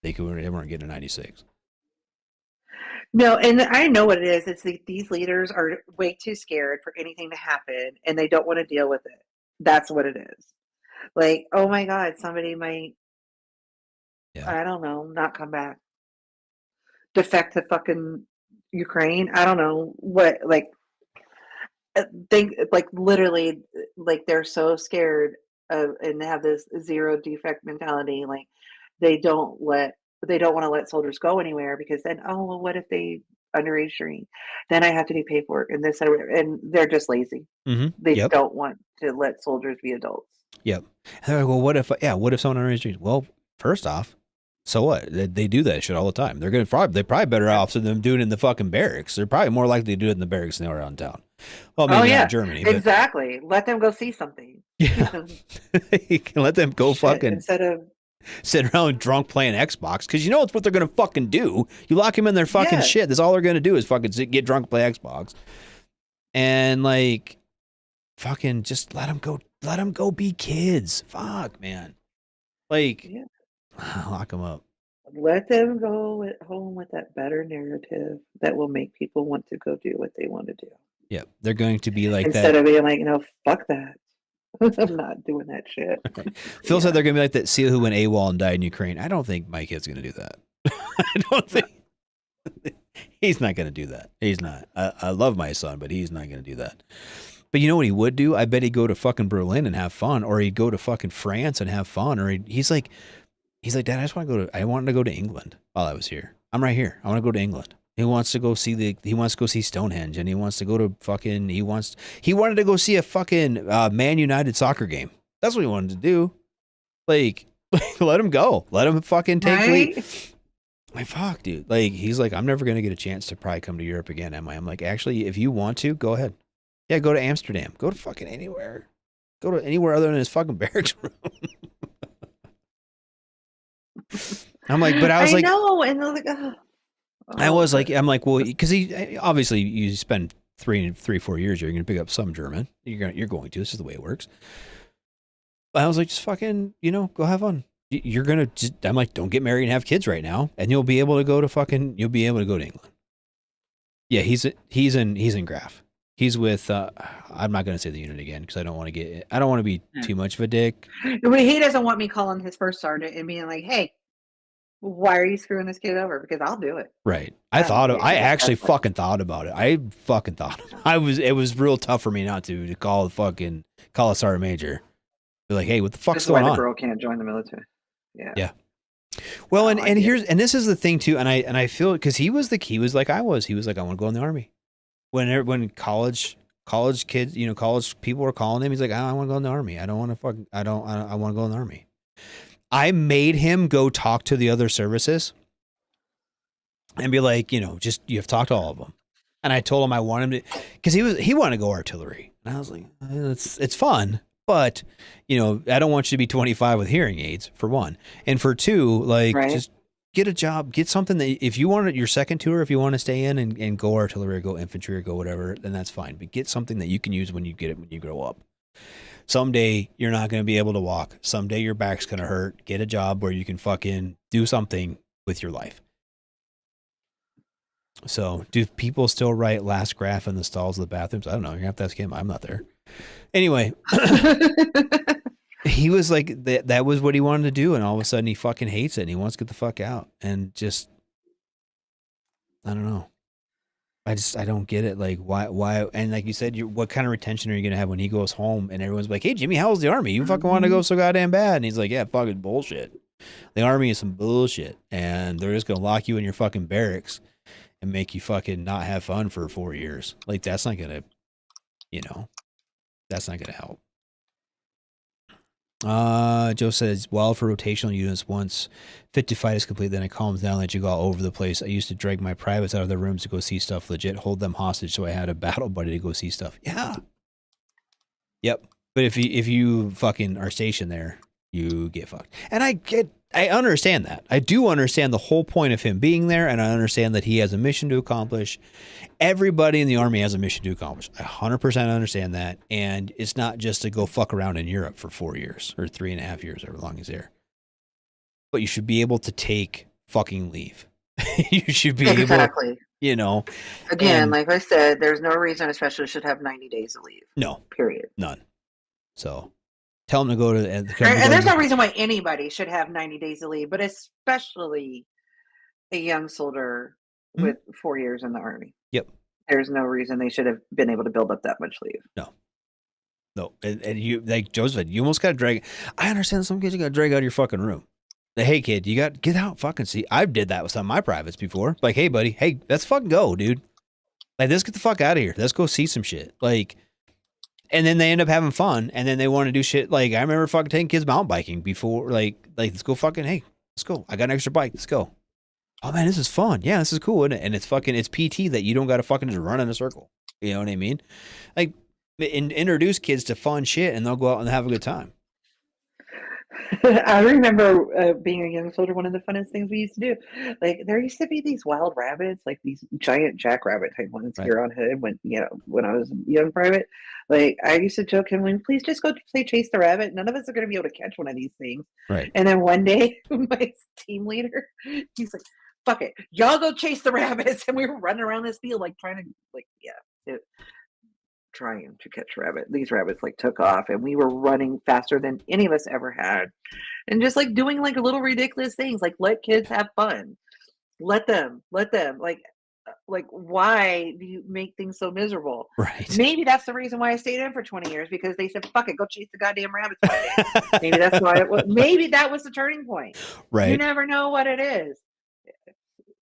F: they weren't getting a 96.
G: No, and I know what it is. It's these leaders are way too scared for anything to happen, and they don't want to deal with it. That's what it is. Like, oh my God, somebody might, I don't know, not come back. Defect to fucking Ukraine. I don't know what, like, think, like, literally, like, they're so scared of, and have this zero defect mentality. Like, they don't want to let soldiers go anywhere because then, oh, well, what if they underage drink? Then I have to do paperwork and this and they're just lazy.
F: Mm-hmm.
G: They don't want to let soldiers be adults.
F: Yep. And they're like, well, what if someone underage drinks? Well, first off, so what? They do that shit all the time. They're probably better off than them doing it in the fucking barracks. They're probably more likely to do it in the barracks than they are around town. Well, maybe not in Germany. But...
G: Exactly. Let them go see something.
F: Yeah. You can let them go fucking
G: instead of
F: sit around drunk playing Xbox, because you know it's what they're gonna fucking do. You lock them in their fucking shit. That's all they're gonna do is fucking get drunk, play Xbox, and like fucking just let them go. Let them go be kids. Fuck, man. Like, lock them up.
G: Let them go at home with that better narrative that will make people want to go do what they want to do.
F: Yeah, they're going to be like
G: instead
F: that.
G: of being like, fuck that. I'm not doing that shit.
F: Phil said they're going to be like that SEAL who went AWOL and died in Ukraine. I don't think my kid's going to do that. I don't think he's not going to do that. He's not. I love my son, but he's not going to do that. But you know what he would do? I bet he'd go to fucking Berlin and have fun, or he'd go to fucking France and have fun, or he's like, Dad, I wanted to go to England while I was here. I'm right here. I want to go to England. He wants to go see Stonehenge, and he wants to go to fucking, he wanted to go see a fucking Man United soccer game. That's what he wanted to do. Like let him go. Let him fucking take lead. Like, fuck, dude. Like, he's like, I'm never going to get a chance to probably come to Europe again, am I? I'm like, actually, if you want to, go ahead. Yeah, go to Amsterdam. Go to fucking anywhere. Go to anywhere other than his fucking barracks room. I'm like, but I was like,
G: know, and I was like, oh.
F: I was like, I'm like, well, because he obviously you spend 4 years, you're going to pick up some German. You're going to. This is the way it works. But I was like, just fucking, go have fun. You're gonna. I'm like, don't get married and have kids right now, and you'll be able to go to England. Yeah, he's in Graf. He's with. I'm not gonna say the unit again because I don't want to be too much of a dick.
G: But he doesn't want me calling his first sergeant and being like, hey, why are you screwing this kid over? Because I'll do it.
F: Right. I actually fucking thought about it. It was real tough for me not to call a sergeant major. Be like, hey, what the fuck's going on?
G: Why the girl can't join the military. Yeah.
F: Yeah. Well, and this is the thing too, and I feel because he was like I was. He was like, I want to go in the army. When college kids, college people were calling him, he's like, I want to go in the army. I want to go in the army. I made him go talk to the other services and be like, you have talked to all of them. And I told him I want him to, because he wanted to go artillery. And I was like, it's fun, but I don't want you to be 25 with hearing aids, for one. And for two, like, get a job, get something that if you want your second tour, if you want to stay in and go artillery or go infantry or go whatever, then that's fine. But get something that you can use when you get it when you grow up. Someday you're not going to be able to walk. Someday your back's going to hurt. Get a job where you can fucking do something with your life. So, do people still write last graph in the stalls of the bathrooms? I don't know. You're going to have to ask him. I'm not there. Anyway, he was like, that was what he wanted to do. And all of a sudden he fucking hates it and he wants to get the fuck out. And just, I don't know. I don't get it. Like, why? And like you said, what kind of retention are you going to have when he goes home and everyone's like, hey, Jimmy, how's the army? You fucking want to go so goddamn bad. And he's like, yeah, fucking bullshit. The army is some bullshit. And they're just going to lock you in your fucking barracks and make you fucking not have fun for 4 years. Like, that's not going to, that's not going to help. Joe says, well, for rotational units, once fit to fight is complete, then it calms down, let you go all over the place. I used to drag my privates out of their rooms to go see stuff, legit hold them hostage so I had a battle buddy to go see stuff. Yeah. Yep. But if you fucking are stationed there, you get fucked. And I understand that. I do understand the whole point of him being there, and I understand that he has a mission to accomplish. Everybody in the army has a mission to accomplish. I 100% understand that. And it's not just to go fuck around in Europe for 4 years or 3.5 years, however long he's there. But you should be able to take fucking leave. You should be
G: exactly.
F: able,
G: Again, like I said, there's no reason a specialist should have 90 days to leave.
F: No.
G: Period.
F: None. So tell him to go to
G: and there's no reason why anybody should have 90 days to leave, but especially a young soldier with 4 years in the army.
F: Yep.
G: There's no reason they should have been able to build up that much leave.
F: No. And you, like Joseph, you almost got to drag. I understand some kids you got to drag out of your fucking room. Like, hey, kid, you got to get out, fucking see. I did that with some of my privates before. Like, hey, buddy, hey, let's fucking go, dude. Like, let's get the fuck out of here. Let's go see some shit. Like, and then they end up having fun, and then they want to do shit. Like, I remember fucking taking kids mountain biking before, like let's go fucking, hey, let's go. I got an extra bike. Let's go. Oh, man, this is fun. Yeah, this is cool, isn't it? And it's PT that you don't got to fucking just run in a circle. You know what I mean? Like, introduce kids to fun shit, and they'll go out and have a good time.
G: I remember being a young soldier, one of the funnest things we used to do. Like, there used to be these wild rabbits, like these giant jackrabbit type ones here on Hood when I was a young private. Like, I used to joke him, like, please just go play Chase the Rabbit. None of us are going to be able to catch one of these things.
F: Right.
G: And then one day, my team leader, he's like, fuck it, y'all go chase the rabbits. And we were running around this field, like, trying to catch rabbit. These rabbits like took off, and we were running faster than any of us ever had, and just like doing like little ridiculous things, like let kids have fun, let them like why do you make things so miserable?
F: Right.
G: Maybe that's the reason why I stayed in for 20 years, because they said fuck it, go chase the goddamn rabbits one day. Maybe that's why maybe that was the turning point.
F: Right.
G: You never know what it is.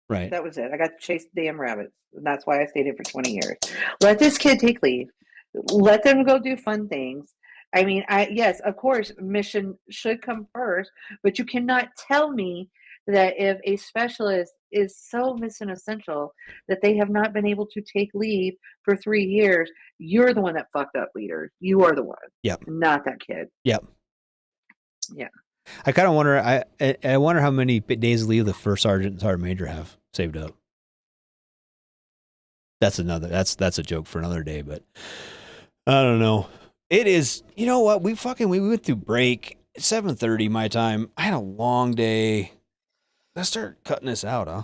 F: Right.
G: That was it. I got to chase the damn rabbits. And that's why I stayed in for 20 years. Let this kid take leave. Let them go do fun things. I mean, yes, of course, mission should come first, but you cannot tell me that if a specialist is so mission essential that they have not been able to take leave for 3 years, you're the one that fucked up, leader. You are the one.
F: Yep.
G: Not that kid.
F: Yep.
G: Yeah.
F: I kind of wonder. I wonder how many days of leave the first sergeant and sergeant major have saved up. That's a joke for another day, but I don't know. It is. You know what? We went through break. It's 7:30 my time. I had a long day. Let's start cutting this out, huh?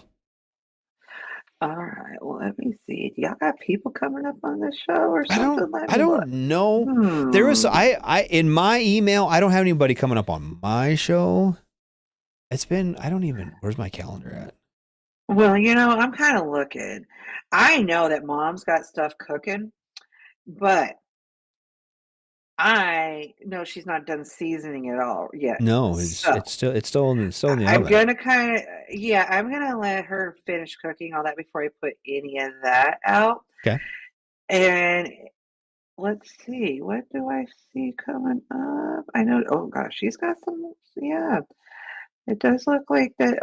G: All right. Well, let me see. Do y'all got people coming up on this show or something?
F: I don't know. There was in my email. I don't have anybody coming up on my show. It's been. I don't even. Where's my calendar at?
G: Well, I'm kind of looking. I know that Mom's got stuff cooking, but I know she's not done seasoning it all yet.
F: No, it's still in the oven.
G: I'm gonna let her finish cooking all that before I put any of that out.
F: Okay.
G: And let's see, what do I see coming up? I know. Oh gosh, she's got some. Yeah, it does look like that.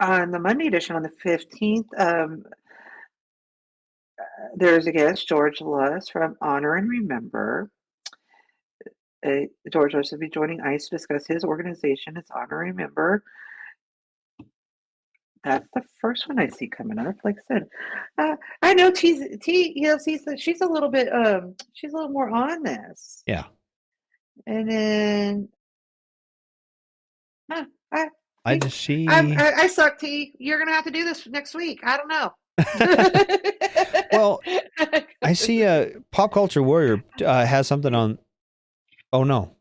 G: On the Monday edition on the 15th, there's a guest, George Luss from Honor and Remember. George will be joining ICE to discuss his organization, its honorary member. That's the first one I see coming up. Like I said, I know T. You know, she's a little bit she's a little more on this.
F: Yeah.
G: And then, I suck, T. You're gonna have to do this next week. I don't know.
F: Well, I see Pop Culture Warrior has something on. Oh no,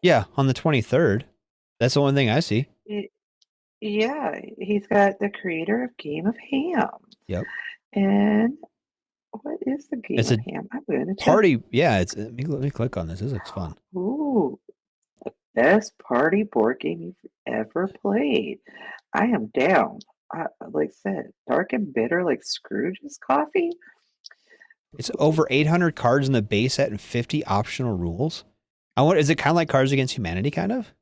F: yeah, on the 23rd. That's the one thing I see.
G: Yeah, he's got the creator of Game of Ham.
F: Yep.
G: And what is the Game of Ham? I'm going to
F: party. Yeah, it's. Let me click on this. This looks fun.
G: Ooh, the best party board game you've ever played. I am down. Like I said, dark and bitter like Scrooge's coffee.
F: It's over 800 cards in the base set and 50 optional rules. Is it kind of like Cards Against Humanity, kind of?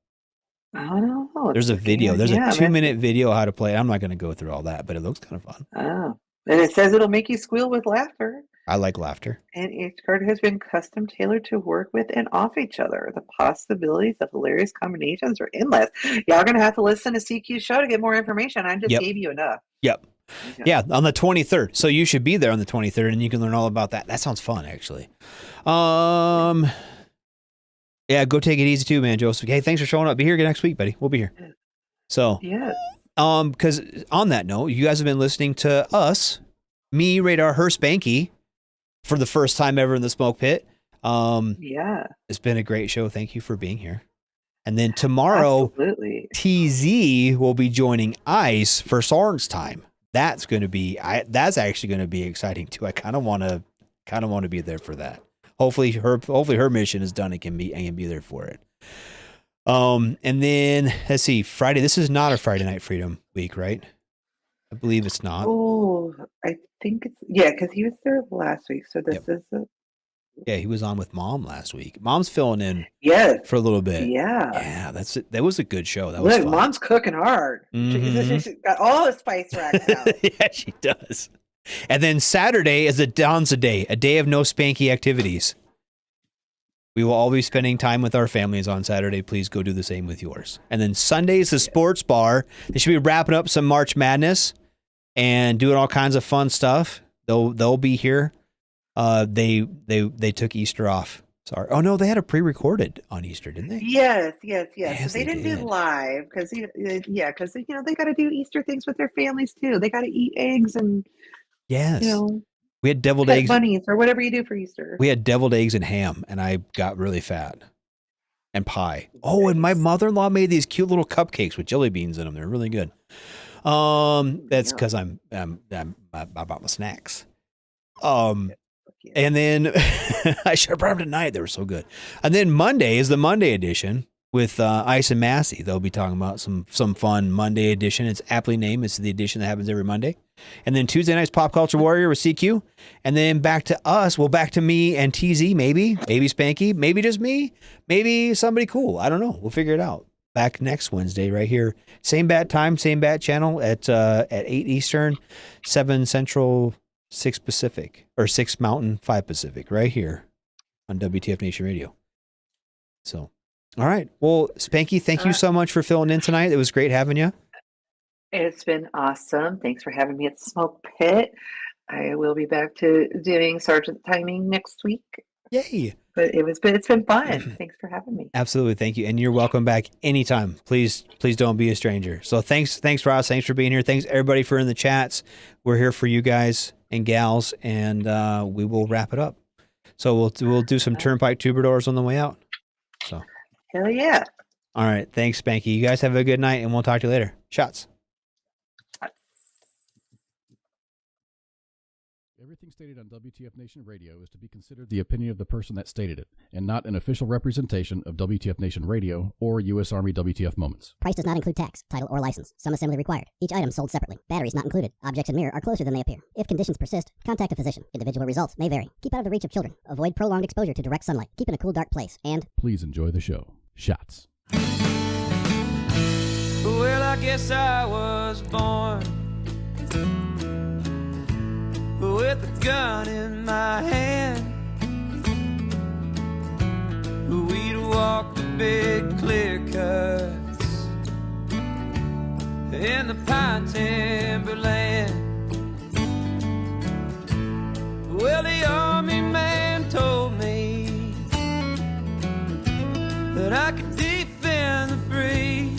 G: I don't know.
F: There's a video. There's a 2-minute video how to play it. I'm not going to go through all that, but it looks kind of fun.
G: Oh, and it says it'll make you squeal with laughter.
F: I like laughter.
G: And each card has been custom tailored to work with and off each other. The possibilities of hilarious combinations are endless. Y'all gonna have to listen to CQ's show to get more information. I just gave you enough.
F: Yep. Yeah, on the 23rd. So you should be there on the 23rd, and you can learn all about that. That sounds fun, actually. Yeah, go take it easy too, man, Joseph. Hey, thanks for showing up. Be here next week, buddy. We'll be here. So, because on that note, you guys have been listening to us, me, Radar, her, Spanky, for the first time ever in the Smoke Pit. It's been a great show. Thank you for being here. And then tomorrow, TZ will be joining ICE for Sorg's time. That's going to be. That's actually going to be exciting too. I kind of want to be there for that. Hopefully her mission is done. I can be there for it. And then let's see, Friday. This is not a Friday Night Freedom week, right? I believe it's not.
G: Oh, I think it's because he was there last week. So this is it.
F: Yeah, he was on with Mom last week. Mom's filling in for a little bit.
G: Yeah,
F: that's it. That was a good show. That was fun.
G: Mom's cooking hard. She's got all the spice racks out.
F: Yeah, she does. And then Saturday is a day, a day of no Spanky activities. We will all be spending time with our families on Saturday. Please go do the same with yours. And then Sunday is the sports bar. They should be wrapping up some March Madness and doing all kinds of fun stuff. They'll be here. They took Easter off. Sorry. Oh no, they had a pre-recorded on Easter, didn't they?
G: Yes. So they didn't do live because they got to do Easter things with their families too. They got to eat eggs and
F: we had deviled eggs,
G: bunnies, or whatever you do for Easter.
F: We had deviled eggs and ham, and I got really fat. And pie. Oh, and my mother-in-law made these cute little cupcakes with jelly beans in them. They're really good. That's because I'm about my snacks. And then I should have brought them tonight. They were so good. And then Monday is the Monday edition with Ice and Massey. They'll be talking about some fun Monday edition. It's aptly named. It's the edition that happens every Monday. And then Tuesday night's Pop Culture Warrior with CQ. And then back to us. Well, back to me and TZ, maybe Spanky, maybe just me, maybe somebody cool. I don't know. We'll figure it out. Back next Wednesday right here. Same bat time, same bat channel at 8 Eastern, 7 Central, 6 Pacific, or 6 Mountain, 5 Pacific, right here on WTF Nation Radio. So, all right. Well, Spanky, thank you so much for filling in tonight. It was great having you.
G: It's been awesome. Thanks for having me at the Smoke Pit. I will be back to doing Sergeant Timing next week.
F: Yay.
G: But it's been fun. Thanks for having me.
F: Absolutely. Thank you. And you're welcome back anytime. Please don't be a stranger. So thanks, Ross. Thanks for being here. Thanks everybody for in the chats. We're here for you guys and gals, and we will wrap it up. So we'll do some Turnpike Troubadours on the way out. So
G: hell yeah.
F: All right. Thanks, Spanky. You guys have a good night, and we'll talk to you later. Shots.
D: Everything stated on WTF Nation Radio is to be considered the opinion of the person that stated it, and not an official representation of WTF Nation Radio or U.S. Army WTF Moments.
E: Price does not include tax, title, or license. Some assembly required. Each item sold separately. Batteries not included. Objects in mirror are closer than they appear. If conditions persist, contact a physician. Individual results may vary. Keep out of the reach of children. Avoid prolonged exposure to direct sunlight. Keep in a cool, dark place. And
D: please enjoy the show. Shots.
B: Well, I guess I was born with a gun in my hand. We'd
H: walk the big clear cuts in the pine timberland. Well, the army man told me that I could defend the free.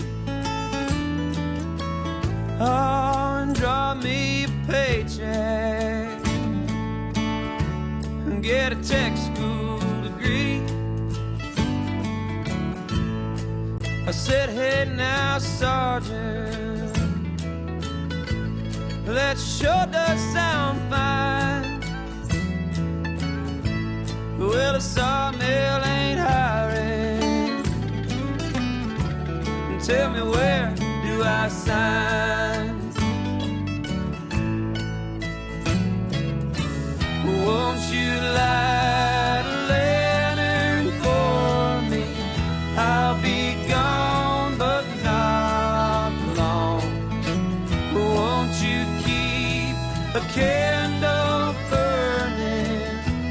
H: Oh, and draw me a paycheck and get a tech school degree. I said, hey now, Sergeant, that sure does sound fine. Well, the sawmill ain't hiring. Tell me, where do I sign? Won't you light a lantern for me? I'll be gone, but not long. Won't you keep a candle burning?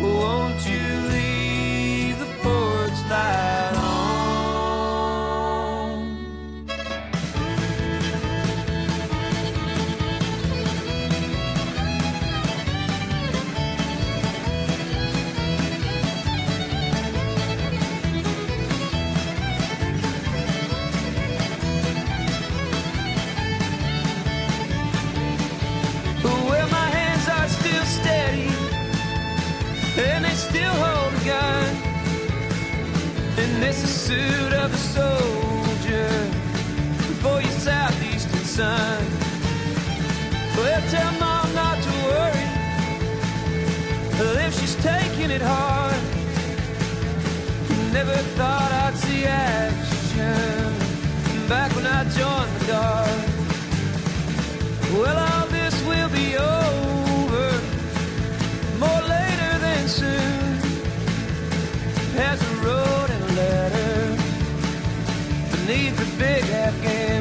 H: Won't you leave the porch light on? Well, my hands are still steady, and they still hold a gun. And this is the suit of a soldier for your southeastern son. Well, tell Mom not to worry if she's taking it hard. Never thought I'd see action back when I joined the Guard. Well, all this will be over more later than soon, as I wrote in a letter beneath the big Afghan